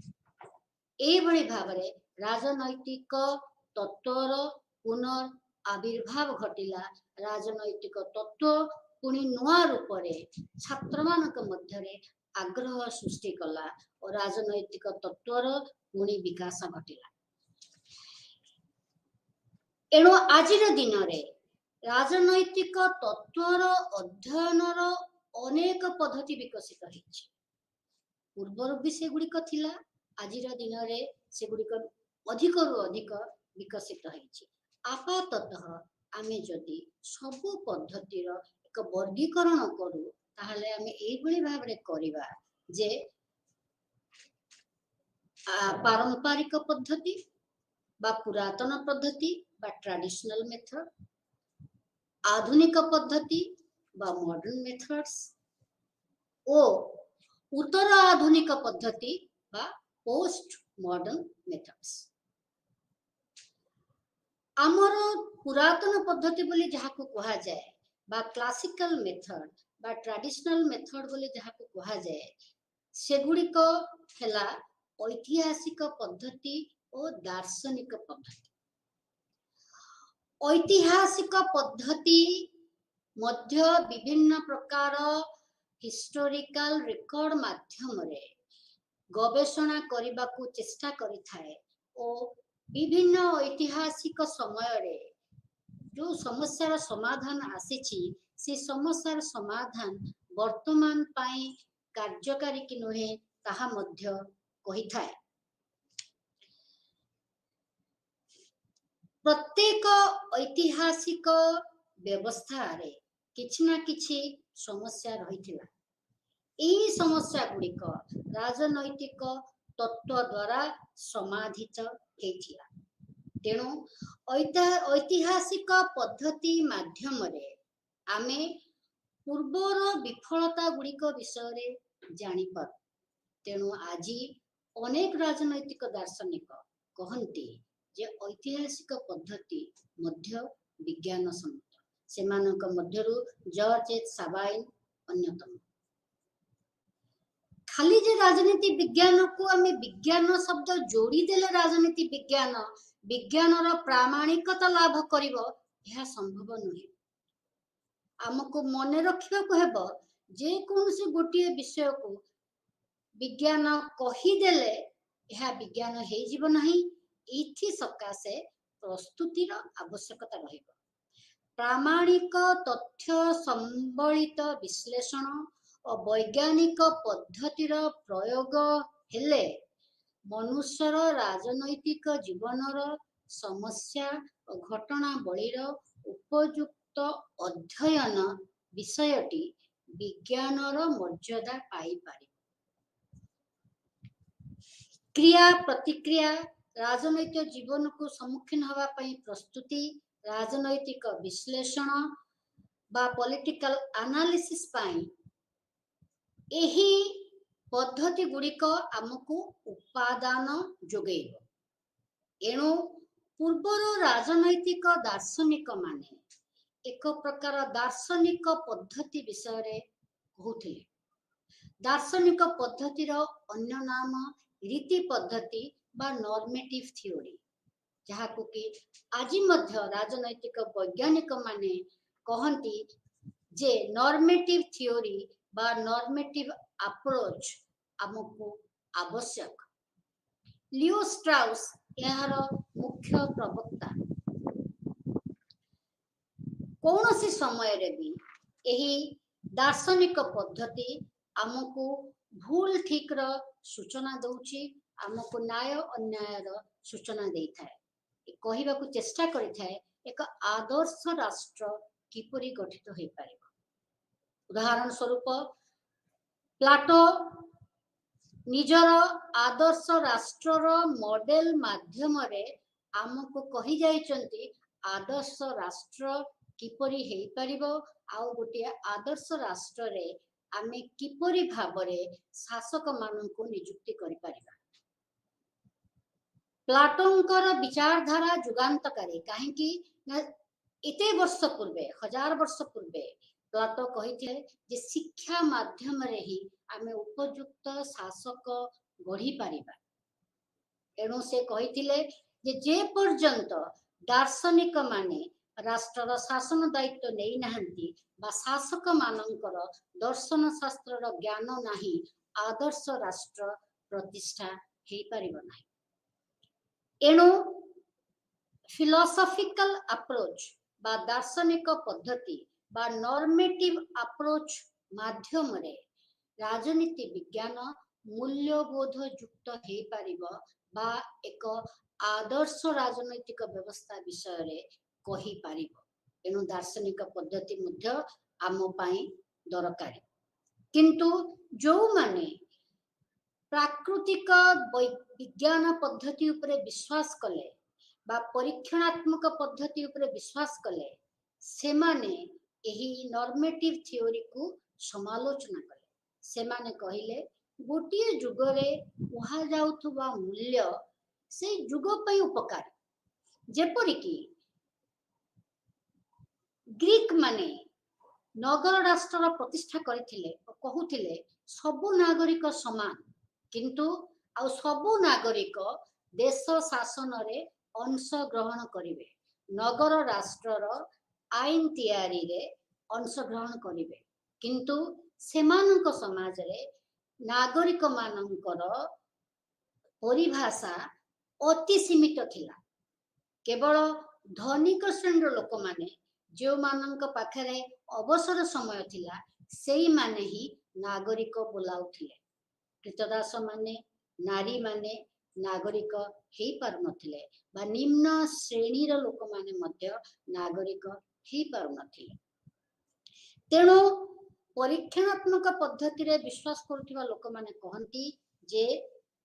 एभली भावरे राजनैतिक तत्वर पुनर् आविर्भाव घटिला राजनैतिक तत्व पुणी नुआ रूप छात्र मानक मध्यरे आग्रह सृष्टि कला और राजनैतिक तत्वर पुणी विकास घटिला एणु आजिर दिन रे राजनैतिक तत्वर अध्ययनर अनेक पद्धति विकसित होइछि पूर्वर भी से गुड़िक थिला आजिर दिन रे से गुड़िक अधिक रु अधिक विकसित होइछि आपाततः आमे जदि सबु पद्धतिर एक वर्गीकरण करू ताहले आमे एभली भाबरे करिबा जे पारंपरिक पद्धति बा पुरातन पद्धति बा ट्रेडिशनल मेथड आधुनिक पद्धति बा मॉडर्न मेथड्स ओ उत्तर आधुनिक पद्धति बा पोस्ट मॉडर्न मेथड्स आमर पुरातन पद्धति बोली जहाँ को कहा जाए बा क्लासिकल मेथड बा ट्रेडिशनल मेथड बोली जहाँ को कहा जाए सेगुड़िक हेला ऐतिहासिक पद्धति और दार्शनिक पद्धति ऐतिहासिक पद्धति मध्य विभिन्न प्रकार हिस्टोरिकल रिकॉर्ड माध्यम रे गवेषणा करबा को चेष्टा करि थाए और विभिन्न ऐतिहासिक समय रे जो समस्यार समाधान आसीछि से समस्यार समाधान वर्तमान पाई कार्यकारी कि नहे ताहा मध्य कहि थाए प्रत्येक ऐतिहासिक व्यवस्था रे किछि ना किछि समस्या रहिथिला एही समस्या गुड़िक राजनैतिक तत्व द्वारा समाधित हेथिला तेणु ऐतिहासिक पद्धति माध्यम रे आमे पूर्वर विफलता गुड़िक विषय रे जानि पर तेणु आजी अनेक राजनैतिक दार्शनिक कहंती जे ऐतिहासिक पद्धति मध्य विज्ञान सम्मत सेमानक मध्यरु जॉर्ज एच साबाइन अन्यतम खाली जे राजनीति विज्ञान को आमे विज्ञान शब्द जोड़ी देले राजनीति विज्ञान विज्ञानर प्रामाणिकता लाभ करिवो यह संभव नुहे आमको मने रखिबा को हेबो जे कोनसे गोटिए विषय को विज्ञान कहि देले यह विज्ञान हे जीव नहीं इथि सकाशे प्रस्तुतिर आवश्यकता रहिबो प्रामाणिक तथ्य संबलित विश्लेषण और वैज्ञानिक पद्धतिर प्रयोग हेले मनुष्यर राजनैतिक जीवनर समस्या और घटनावलीर उपयुक्त अध्ययन विषयटी विज्ञानर मर्यादा पाई पारि क्रिया प्रतिक्रिया राजनैतिक जीवन को सम्मुखीन हवा पई प्रस्तुति राजनैतिक विश्लेषण बा पॉलिटिकल एनालिसिस पाई एही पद्धति गुड़िक आमको उपादान जोगेइब। एणु पूर्वर राजनैतिक दार्शनिक माने एक प्रकार दार्शनिक पद्धति विषय कहूथिले। दार्शनिक पद्धतिर अन्य नाम रीति पद्धति बा नॉर्मेटिव थ्योरी, जहाकु कि आज मध्य राजनैतिक वैज्ञानिक माने कहती जे नॉर्मेटिव थ्योरी बा नॉर्मेटिव अप्रोच आमको आवश्यक। लियो स्ट्राउस यार मुख्य प्रवक्ता। कौन सी समय रे भी यही दार्शनिक पद्धति आमको भूल ठीक रो सूचना दउची, आमको न्याय अन्याय रो सूचना देई थाए। कहबा को चेष्टा करि थाए एक आदर्श राष्ट्र किपरि गठित होई पारिबो। उदाहरण स्वरूप प्लाटो निजर आदर्श राष्ट्र मॉडल माध्यम रे आमको कहि जाइचंती आदर्श राष्ट्र किपरि हेई पारिबो, आउ गोटे आदर्श राष्ट्र रे आमे किपरि भाबरे शासक माननको नियुक्ति करि पारिबा। प्लाटोंकर विचारधारा जुगान्तकारी, काहेकि एते वर्ष पूर्वे 1000 वर्ष पूर्वे प्लाटो कहिथिले जे शिक्षा माध्यम रे ही आमे उपयुक्त शासक गढ़ी पारिबा। एणु से कहिथिले जे पर्यंत दार्शनिक माने राष्ट्र शासन दायित्व नहीं नाहंती बा शासक मानकर दर्शन शास्त्र ज्ञान नाही, आदर्श राष्ट्र प्रतिष्ठा हेई पारिबो नाही। एणु फिलोसॉफिकल अप्रोच बा दार्शनिक पद्धति बा नॉर्मेटिव अप्रोच माध्यम रे राजनीति विज्ञान मूल्यबोध युक्त हेई पारिबो बा एक आदर्श राजनैतिक व्यवस्था विषय रे कहि पारिबो। एणु दार्शनिक पद्धति मध्य आम पाई दरकारी। किंतु जो माने प्राकृतिक विज्ञान पद्धति उपरे विश्वास कले बा परीक्षणात्मक पद्धति उपरे विश्वास कले, से माने एही नॉर्मेटिव थ्योरी को समालोचना कले। से माने कहिले गोटिए जुगरे उहा जाउथुबा मूल्य से जुग पई उपकारी। जेपरि कि ग्रीक माने नगर राष्ट्र प्रतिष्ठा करथिले और कहूथिले सबु नागरिक समान, किंतु आ सबु नागरिक देश शासन रे अंश ग्रहण करिवे, नगर राष्ट्र रो आईन तैयारी रे अंश ग्रहण करिवे, किंतु सेमानक समाज रे नागरिक मानकर परिभाषा अति सीमित थिला। केवल धनिक श्रेणी लोक माने जो मानक पाखरे अवसर समय थिला सेई माने ही नागरिक बोलाउथिले। कृतदास माने नारी माने नागरिक हेई पारु नथिले बा निम्न श्रेणी रो लोक माने मध्य नागरिक हेई पारु नथिले। तेणु परीक्षणात्मक पद्धति रे विश्वास करुथिबा लोक माने कहंती जे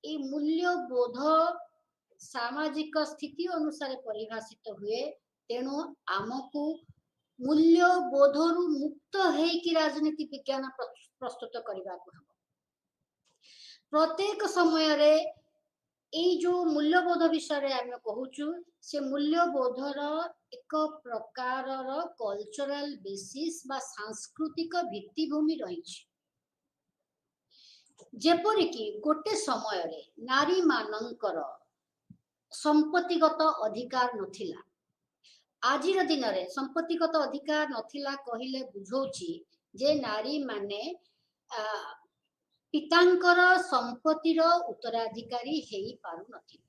ए मूल्यबोध सामाजिक स्थिति अनुसार परिभाषित हुए। तेणु आमको मूल्यबोधरु मुक्त हेकि राजनीति विज्ञान प्रस्तुत करबा को हबो। प्रत्येक समय रे ए जो मूल्यबोध विषय रे हम कहूचु से मूल्यबोधर एक प्रकार कल्चरल बेसिस बा सांस्कृतिक भित्तिभूमि रही। जेपरि कि गोटे समय रे नारी मानकर संपत्तिगत अधिकार नथिला। आजिर दिन रे संपत्तिगत अधिकार नथिला कहिले बुझौची जे नारी माने पितांकर संपत्तिर उत्तराधिकारी हेई पारु नथिले।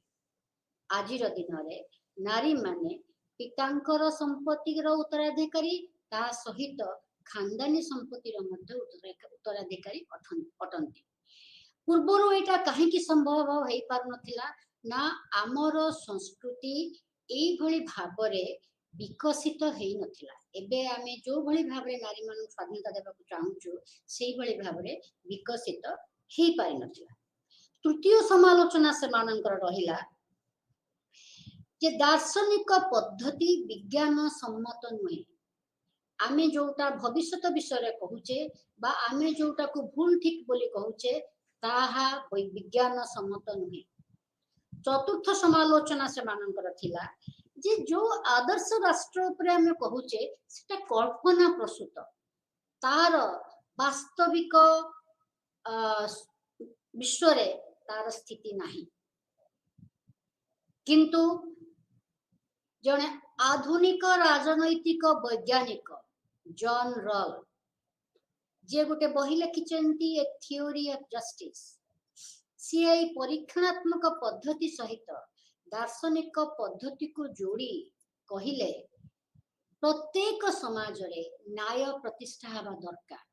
आजिर दिन रे नारी माने पितांकर संपत्तिर उत्तराधिकारी ता सहित खानदानी संपत्तिर मध्य उत्तराधिकारी अटंती। पूर्वरु एटा काहेकि संभव हेई पारु नथिला ना आमर संस्कृति एई भली भाबरे विकसित हेई नथिला। एबे आमे जो भली भाबरे नारी मानक स्वाधीनता देबा को चाहूचु सेई भली भाबरे विकसित हेई पारि नथिला। तृतीय समालोचना से मानकर रहिला जे दार्शनिक पद्धति विज्ञान सम्मत नुहे। आमे जोटा भविष्यत विषय कहूचे बा आमे जोटा को भूल ठीक बोली कहूचे ताहा विज्ञान सम्मत नुहे। चतुर्थ समालोचना से मानकर थिला जे जो आदर्श राष्ट्र उपरे आमे कहूचे सेटा कल्पना प्रसूत तार वास्तविक विश्व रे तार स्थिति नाही। किंतु जने आधुनिक राजनैतिक वैज्ञानिक जॉन रॉल जे गोटे बही लिखिचंती ए थ्योरी ऑफ जस्टिस सी परीक्षणात्मक पद्धति सहित दार्शनिक पद्धति को जोड़ी कहिले प्रत्येक समाज रे न्याय प्रतिष्ठा हवा दरकार।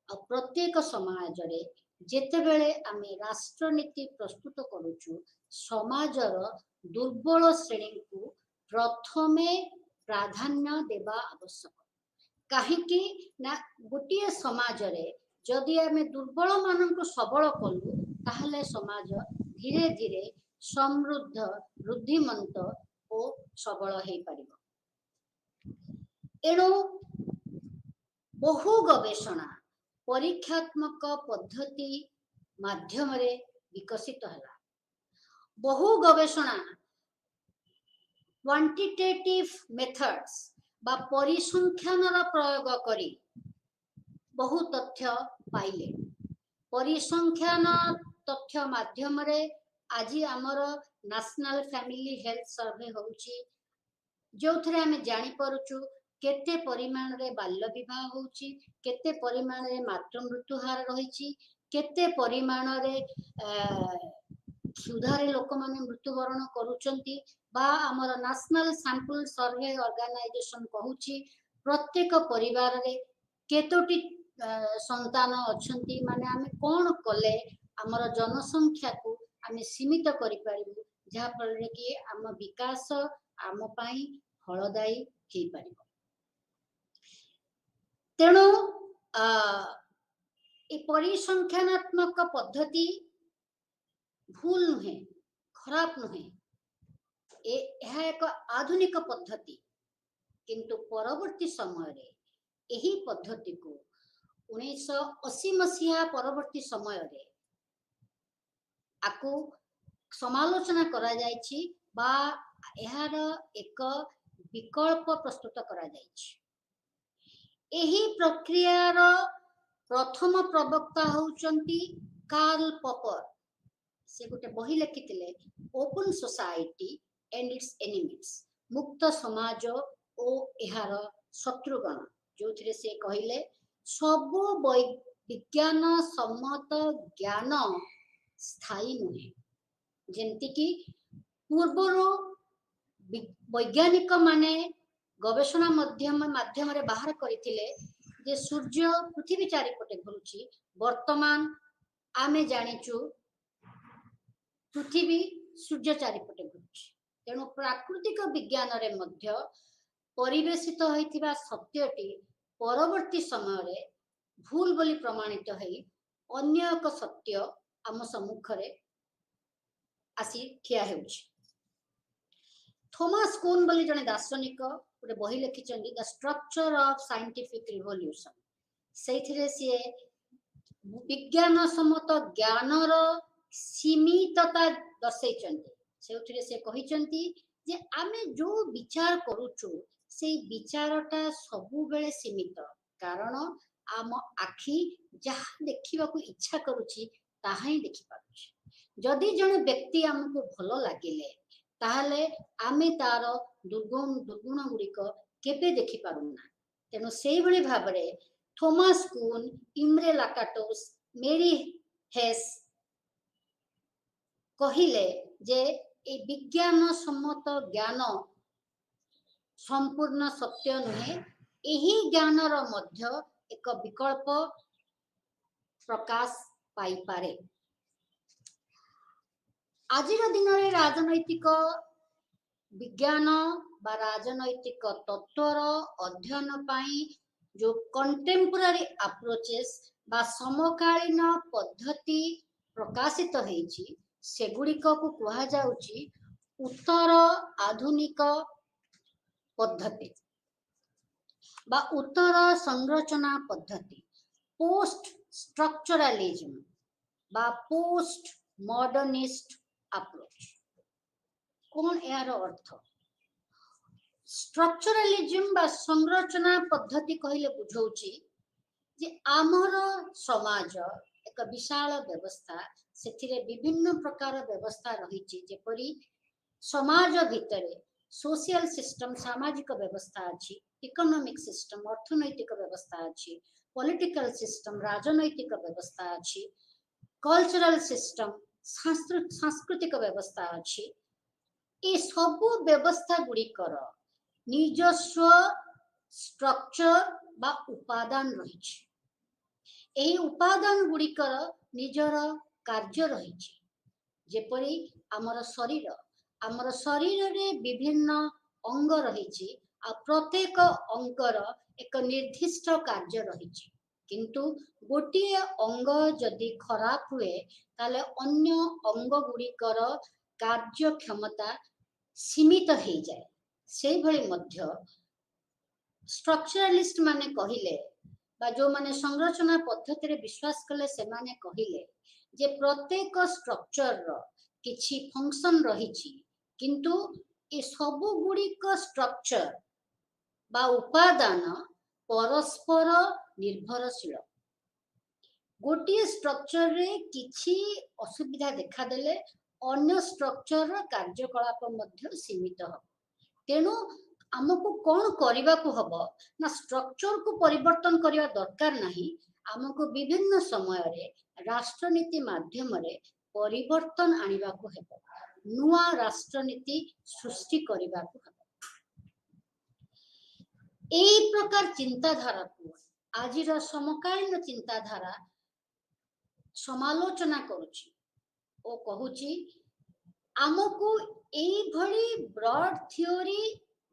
और प्रत्येक समाज रे जेतेबेले आमे राष्ट्रनीति प्रस्तुत करूछु समाजर दुर्बल श्रेणी को प्रथमे प्राधान्य देवा आवश्यक। काहेकि ना गोटे समाज रे जदि आमे दुर्बल मानन को सबल कलु ताहले समाज धीरे धीरे समृद्ध वृद्धिमंत और सबल हेई परिबो। एणु बहु गवेषणा परीक्षात्मक पद्धति माध्यम रे विकसित हला। बहु गवेषणा क्वांटिटेटिव मेथड्स बा परिसंख्यानर प्रयोग करी बहु तथ्य पाइले। परिसंख्यान तथ्य माध्यम रे आज आमर नेशनल फैमिली हेल्थ सर्वे होउची जो थरे हमें जानि परुचु केते परिमाण रे बाल्य विवाह होउची, केते परिमाण रे मातृ मृत्यु हार रहिची, केते परिमाण रे क्षुधारे लोक माने मृत्युवरण करूचंती बा आमर नेशनल सैंपल सर्वे ऑर्गेनाइजेशन कहूची प्रत्येक परिवार रे केतोटी संतान अछंती माने आमे कोन कले आमर जनसंख्या को आमे सीमित करि परिबु जहा पर कि आम विकास आम पाई फलदायी हेई परिबो। तेणु ए परिसंख्यानात्मक पद्धति भूल नुहे, खराब नुहे, यह एक आधुनिक पद्धति किंतु परवर्ती समय रे एही पद्धति को 1980 मसीहा परवर्ती समय रे आकु समालोचना करा जायछि बा एहार एक विकल्प प्रस्तुत करा जायछि। एही प्रक्रियार प्रथम प्रवक्ता होउचंती कार्ल पॉपर। से गोटे बही लिखिथिले open society and its enemies, मुक्त समाज ओ एहार शत्रुगण, जो थिरे से कहिले सब विज्ञान सम्मत ज्ञान स्थायी नुहे। जेंति कि पूर्वरो वैज्ञानिक माने गवेषणा माध्यम रे बाहर करिथिले जे सूर्य पृथ्वी चारिपटे घुरुची। वर्तमान आमे जानिचु पृथ्वी सूर्य चारिपटे घुरुची। तेणु प्राकृतिक विज्ञान रे मध्य परिवेशित होइथिबा सत्यटी परवर्ती समय रे भूल बोली प्रमाणित होई अन्य एक सत्य आम सम्मुख रे आसी ठिया हेउची। थॉमस कुन बोली जने दार्शनिक गोटे बही लिखिचंदी the structure of scientific revolution. सेथिरे से विज्ञान सम्मत ज्ञानर सीमितता दर्शैचंती। सेथिरे से कहिचंती जे आमे जो विचार करूचु से विचारटा सबु बेले सीमित, कारण आम आखि जहा देखिबा को इच्छा करूची ताहा ही देखि पारुची। जदि जने व्यक्ति हमको भलो लागिले ताहले आमे तार दुर्गुण गुड़िक केबे देखि पारुना। तेणु से भली भाबरे थॉमस कुन, इम्रे लाकाटोस, मेरी हेस कहिले जे ए विज्ञान सम्मत ज्ञान संपूर्ण सत्य नुहे, एही ज्ञानर मध्य एक विकल्प प्रकाश पाई पारे। आजिर दिन रे राजनैतिक विज्ञान बा राजनैतिक तत्वर अध्ययन पाई जो कंटेम्पोरारी अप्रोचेस बा समकालीन पद्धति प्रकाशित होईची सेगुड़िक को कहा जाउची उत्तर आधुनिक पद्धति। बा उत्तर संरचना पद्धति पोस्ट स्ट्रक्चरलिज्म बा पोस्ट मॉडर्निस्ट अप्रोच कौन यार अर्थ स्ट्रक्चरलिज्म बा संरचना पद्धति कहले बुझौछि जे आमर समाज एक विशाल व्यवस्था से विभिन्न प्रकार व्यवस्था रही जेपरी समाज भितर सोशल सिस्टम सामाजिक व्यवस्था अच्छी इकोनॉमिक सिस्टम अर्थनैतिक व्यवस्था अच्छी पॉलिटिकल सिस्टम राजनैतिक व्यवस्था अच्छी कल्चरल सिस्टम सांस्कृतिक व्यवस्था अच्छी ये सब व्यवस्था गुड़िकर निजस्व स्ट्रक्चर बा उपादान रही उपादान गुड़िकर निजर कार्य रही जेपरी आमर शरीर रे विभिन्न अंग रही प्रत्येक अंगर एक निर्दिष्ट कार्य रही किंतु गोटे अंग जदि खराब हुए ताले अन्य अंग गुड़िकर कार्य क्षमता सीमित हो जाए से भली मध्य स्ट्रक्चरलिस्ट माने कहिले बा जो माने संरचना पद्धति रे विश्वास कले से माने कहिले जे प्रत्येक स्ट्रक्चर रो किछि फंक्शन रही किंतु ए सब गुड़िक स्ट्रक्चर बा उपादान परस्पर निर्भरशील गोटे स्ट्रक्चर रे किछि असुविधा देखा देले अन्य स्ट्रक्चर रो कार्यकलाप मध्य सीमित हो तेणु आमको कौन करबा को हबो ना स्ट्रक्चर को परिवर्तन करबा दरकार नहीं आमको विभिन्न समय रे राष्ट्रनीति माध्यम रे परिवर्तन आनिबा को हेबो नुआ राष्ट्रनीति सृष्टि करबा को हेबो एई प्रकार चिंताधारा को आजिर समकालीन चिंताधारा समालोचना करूची ओ कहूची आमको एई भली ब्रॉड थ्योरी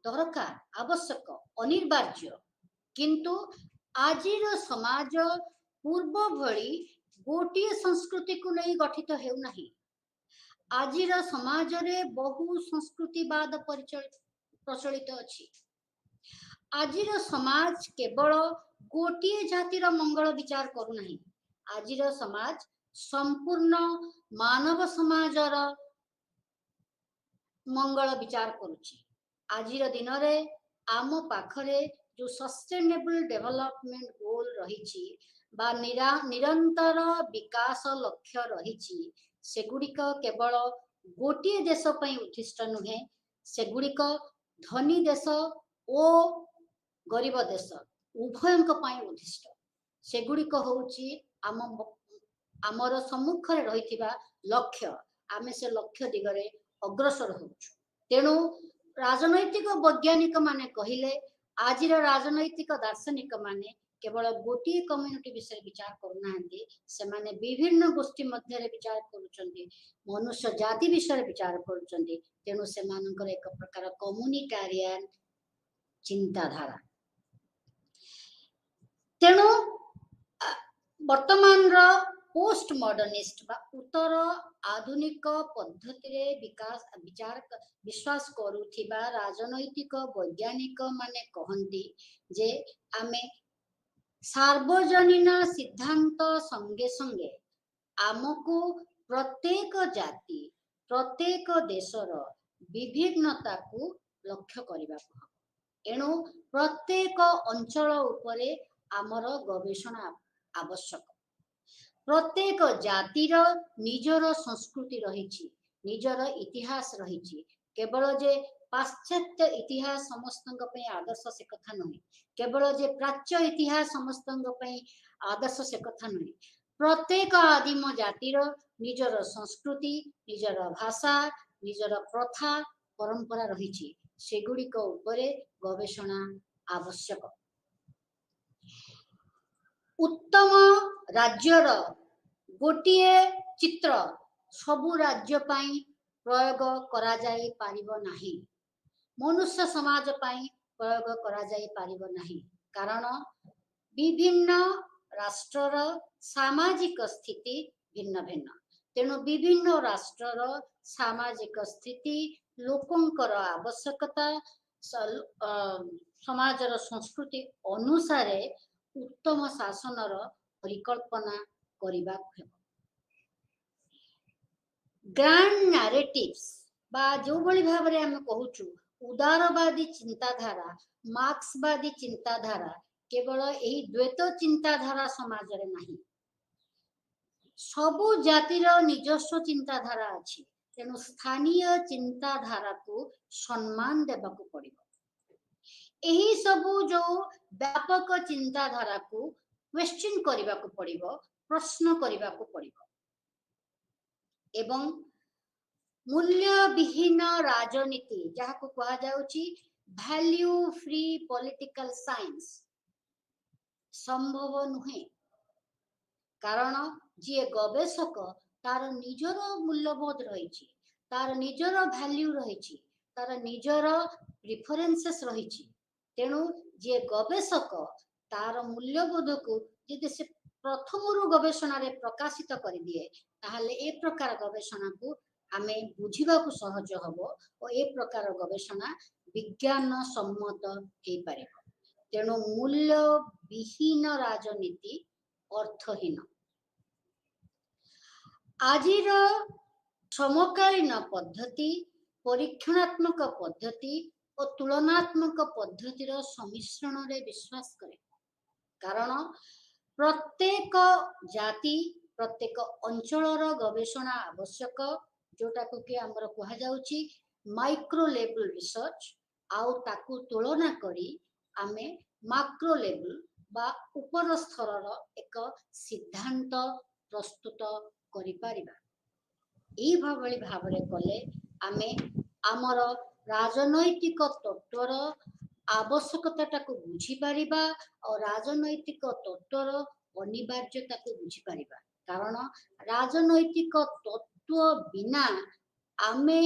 दरकार आवश्यक अनिवार्य किंतु आजिर समाज पूर्व भली गोटे संस्कृति को नहीं गठित हेउ नहीं आजिर समाज रे बहु संस्कृतिवाद प्रचलित अछि आजिर समाज केवल गोटे जातिर मंगल विचार करू नहीं आजिर समाज संपूर्ण मानव समाजर मंगल विचार करुछि आजिर दिन रे आम पाखरे जो सस्टेनेबल डेवलपमेंट गोल रही बा निरंतर विकास लक्ष्य रही सेगुड़िक केवल गोटे देश पई उद्दिष्ट नुहे सेगुड़िक धनी देश ओ गरीब देश उभयंक पई उद्दिष्ट सेगुड़िक होउची आमर सम्मुख रे रहिथिबा लक्ष्य आमे से लक्ष्य दिगरे अग्रसर होउछु तेणु राजनैतिक वैज्ञानिक माने कहिले आजिर राजनैतिक दार्शनिक माने केवल गोटे कम्युनिटी विषय विचार करना से माने विभिन्न गोष्ठी मध्य विचार करुचंदी मनुष्य जाति विषय विचार करुचंदी तेणु से मानकर एक प्रकार कम्युनिटारियन चिंताधारा तेणु वर्तमान रो पोस्ट मॉडर्निस्ट बा उत्तर आधुनिक पद्धति रे विकास विचार विश्वास करुथिबा राजनैतिक वैज्ञानिक माने कहंती जे आमे सार्वजनीन सिद्धांत संगे संगे आमको प्रत्येक जाति प्रत्येक देशर विभिन्नता को लक्ष्य करबा एणु प्रत्येक अंचल उपरे आमर गवेषणा आवश्यक प्रत्येक जातिर निजर संस्कृति रही निजर इतिहास रही केवल जे पाश्चात्य इतिहास समस्त आदर्श से कथा नुहे केवल जे प्राच्य इतिहास समस्त आदर्श से कथा नुहे प्रत्येक आदिम जातिर निजर संस्कृति निजर भाषा निजर प्रथा परंपरा रही सेगुड़िक उपरे गवेषणा आवश्यक उत्तम राज्यर गोटिए चित्र सबु राज्य पाई प्रयोग करा जाई पारिबो नाही मनुष्य समाज पाई प्रयोग करा जाई पारिबो नाही कारण विभिन्न राष्ट्रर सामाजिक स्थिति भिन्न भिन्न तेणु विभिन्न राष्ट्रर सामाजिक स्थिति लोकंकर आवश्यकता समाजर संस्कृति अनुसार उत्तम शासनर परिकल्पना करने ग्रांड नैरेटिव्स बा जो भली भाव रे हम कहूचु उदारवादी चिंताधारा मार्क्सवादी चिंताधारा केवल यही द्वैत चिंताधारा समाज रे नहीं सबु जातिर निजस्व चिंताधारा अछि तेणु स्थानीय चिंताधारा को सम्मान देबाकू पड़िबो एही सबु जो व्यापक चिंताधारा को क्वेश्चन करबाकू पड़िबो प्रश्न करबाकू पड़िबो एवं मूल्य विहीन राजनीति जहाँ को कहा जाउची वैल्यू फ्री पॉलिटिकल साइंस संभव नुहे कारण जी गवेषक तार निजर मूल्यबोध रही तार निजर वैल्यू रही तार निजर प्रिफरेंसेस रही तेणु जी गवेषक तार मूल्यबोध को यदि से प्रथम गवेषणा रे प्रकाशित कर दिए ताहले ए प्रकार गवेषणा को आमे बुझिबा को सहज हबो और ए प्रकार गवेषणा विज्ञान सम्मत हे पारिबो तेणु मूल्य विहीन राजनीति अर्थहीन आजिर समकालीन पद्धति परीक्षणात्मक पद्धति और तुलनात्मक पद्धतिर सम्मिश्रण रे विश्वास करे कारण प्रत्येक जाति प्रत्येक अंचलर गवेषणा आवश्यक जोटा को कि हमर कहा जाउची माइक्रो लेवल रिसर्च आउ ताकू तुलना करी आमे माक्रो लेवल बा ऊपर स्तरर एक सिद्धांत प्रस्तुत करि परिबा ई भाबली भाबरे कले आमे आमर राजनैतिक तत्वर आवश्यकता को बुझी परिबा और राजनैतिक तत्वर अनिवार्यता को बुझी परिबा कारण राजनैतिक तत्व बिना आमे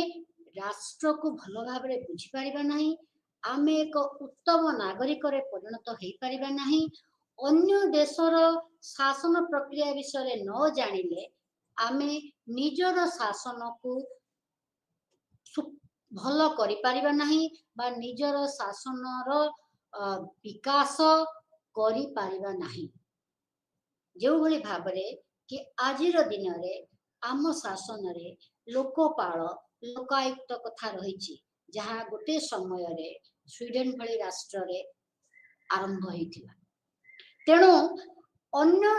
राष्ट्र को भल भाव में बुझी परिबा नहीं आमे एक उत्तम नागरिक रे परिणत हो परिबा नहीं अन्य देशर शासन प्रक्रिया विषय न जानिले आमे निजर शासन को भल करि परिबा नहीं बा निजर शासनर विकास करि परिबा नहीं जो भली भाबरे कि आजिर दिन रे आम शासन रे लोकपाल लोकायुक्त कथा रही जहाँ गोटे समय रे स्वीडेन भली राष्ट्र रे आरंभ होइथिला तेणु अन्य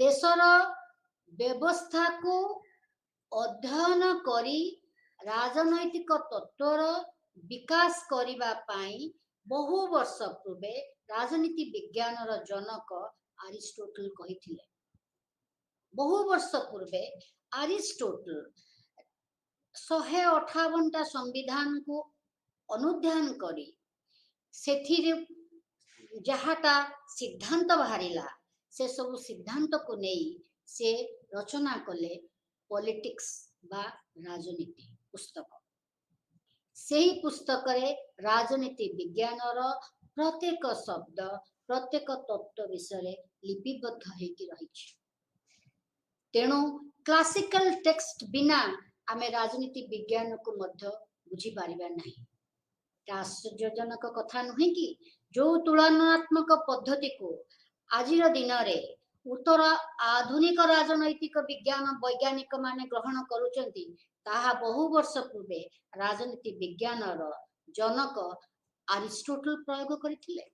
देशर व्यवस्था को अध्ययन करी राजनैतिक तत्वर विकास करिबा पाई बहु वर्ष पूर्वे राजनीति विज्ञानर जनक अरिस्टोटल कहिथिले बहु वर्ष पूर्वे अरिस्टोटल 158टा संविधान को अनुध्यान करी सेथिरे जहाटा सिद्धांत बाहरिला से सब सिद्धांत को नहीं से रचना कले पॉलिटिक्स बा राजनीति पुस्तक से ही पुस्तक रे राजनीति विज्ञानर प्रत्येक शब्द प्रत्येक तत्व विषय लिपिबद्ध होगी रही तेणु क्लासिकल टेक्स्ट बिना आमे राजनीति विज्ञान को मध्य बुझी पारिबा नहीं आश्चर्यजनक कथा नुहे कि जो तुलनात्मक पद्धति को आजिर दिन रे उत्तर आधुनिक राजनैतिक विज्ञान वैज्ञानिक माने ग्रहण करुचंती ताहा बहु वर्ष पूर्वे राजनीति विज्ञानर जनक अरिस्टोटल प्रयोग करथिले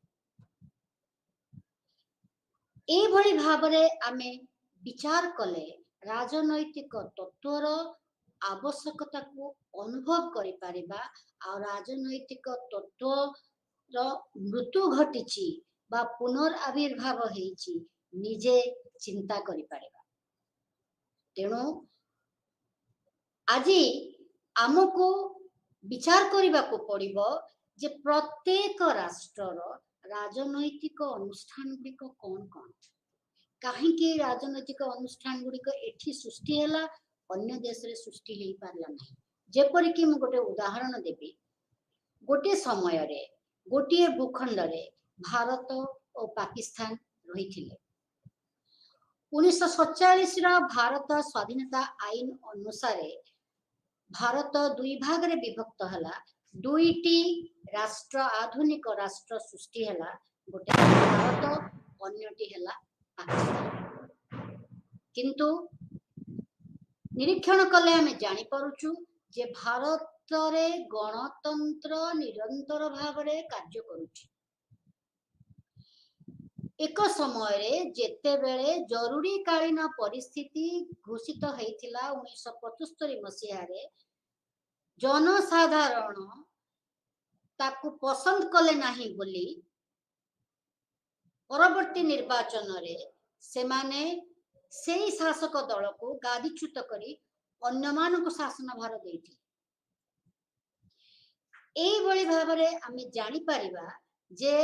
ए भली भाबरे आमे विचार कले राजनैतिक तत्वर आवश्यकता को अनुभव करि परिबा आ राजनैतिक तत्व मृत्यु घटिची बा पुनर्आविर्भाव हेची निजे चिंता करि परिबा तेणु आज आमको विचार करने को पड़िबो जे प्रत्येक राष्ट्रर राजनैतिक अनुष्ठान गुड़िक कौन कौन कहीं राजनैतिक अनुष्ठान गुड़िक एठी सृष्टि हैला अन्य देश रे सृष्टि हो पारला नहीं जेपरिक मु गोटे उदाहरण देबी गोटे समय रे गोटे भूखंड रे भारत और पाकिस्तान रही थिले 1947 भारत स्वाधीनता आईन अनुसार भारत दुई भाग रे विभक्त हला दुईटी राष्ट्र आधुनिक राष्ट्र सृष्टि हैला गोटे भारत अन्यटी हैला पाकिस्तान किंतु निरीक्षण कले आमे जानि परुचु जे भारत रे गणतंत्र निरंतर भाव रे कार्य करुछि एक समय रे जेते बेले जरूरी कालीन परिस्थिति घोषित हेतिला 1975 मसीहा रे जनसाधारण ताकू पसंद कले नाही बोली परवर्ती निर्वाचन रे सेमाने सेही शासक दल को गादीच्युत करी अन्य मान को शासन भार देथि एई बळी भाबरे आमे जानि परिबा जे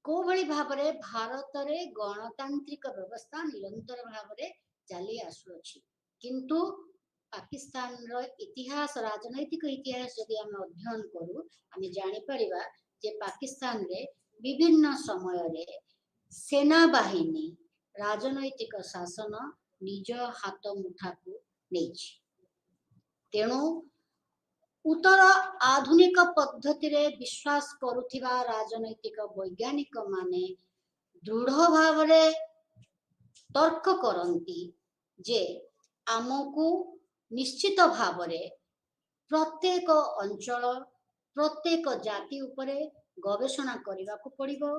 को बळी भाबरे भारत रे गणतांत्रिक व्यवस्था निरंतर भाबरे चली आसुछि किंतु पाकिस्तान रो इतिहास राजनैतिक इतिहास यदि आमे अध्ययन करू आमे जानि परिबा जे पाकिस्तान रे विभिन्न समय रे सेना बाहिनी राजनैतिक शासन निज हाथ मुठा को नेछि तेणु उत्तर आधुनिक पद्धति रे विश्वास करुथिबा राजनैतिक वैज्ञानिक माने दृढ़ भाव रे तर्क करंती जे आमको निश्चित भाव रे प्रत्येक अंचल प्रत्येक जाति उपरे गवेषणा करबा को पड़िबो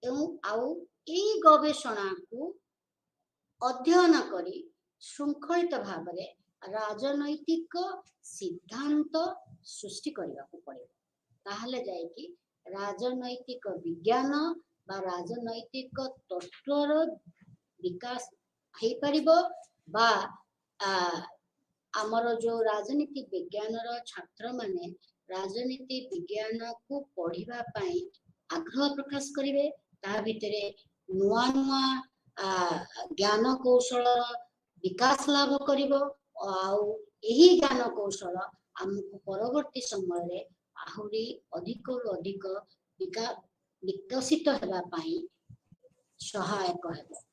एवं आउ एई गवेषणा को अध्ययन करी श्रृंखलित भाव रे राजनैतिक सिद्धांत सृष्टि करबा को पड़िबो ताहले जाय कि राजनैतिक विज्ञान बा राजनैतिक तत्वर विकास हेई परिबो बा आमर जो राजनीति विज्ञान रो छात्र माने राजनीति विज्ञान को पढ़िबा पई आग्रह प्रकाश करिवे ता भितरे नुआ नुआ ज्ञान कौशल विकास लाभ करिवो आउ एही ज्ञान कौशल हमको परवर्ती समय रे आहुरी अधिक अधिक विकसित हेबा पई सहायक हेबो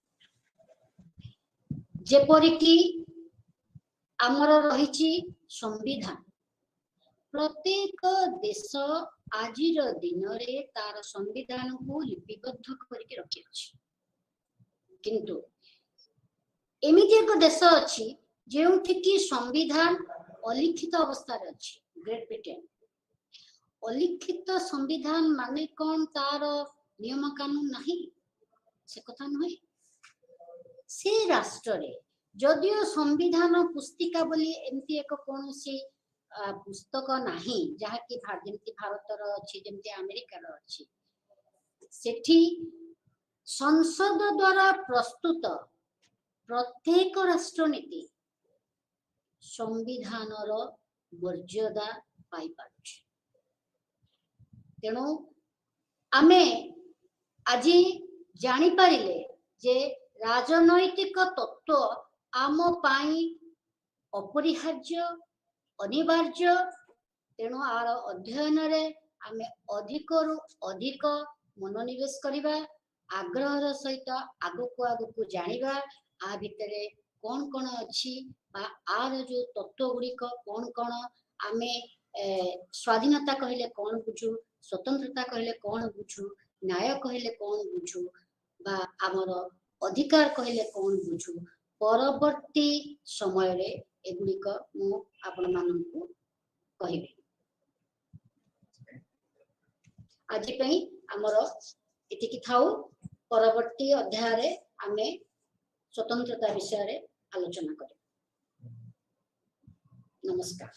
जेपरिकी आमर रही संविधान प्रत्येक देश आजिर दिन रे तार संविधान को लिपिबद्ध करके रखी अछि किंतु एमिति एक देश अछि जेउथि कि संविधान अलिखित अवस्था रे अछि ग्रेट ब्रिटेन अलिखित संविधान माने कोन तार नियम कानून नहीं से कथा नहीं से राष्ट्र रे जदियो संविधान पुस्तिका बोली एमती एक कोनसी पुस्तक नाही जहा कि जेमती भारत रो अछि जेमती अमेरिका रो अछि सेठी संसद द्वारा प्रस्तुत प्रत्येक राष्ट्र नीति संविधान रो मर्यादा पाई पाछ तेणु आमे आजी जानी पारिले जे राजनैतिक तत्व आम पाई अपरिहार्य अनिवार्य तेणु आर अध्ययन रे आमे अधिक रु अधिक मनोनिवेश करिबा आग्रह सहित आगको जानिबा आ भितरे कौन कौन अच्छी आर जो तत्व गुड़िक कौन कौन आमे स्वाधीनता कहले कौन बुझू स्वतंत्रता कहले कौन बुझू न्याय कहले कौन बुझू बा आमर अधिकार कहले कौन बुझू परवर्ती समय रे एगुड़िक मु आपण माननकु कहिबे आजि पई आमर एतिकी थाउ परवर्ती अध्याय रे आमे स्वतंत्रता विषय रे आलोचना करिबा नमस्कार।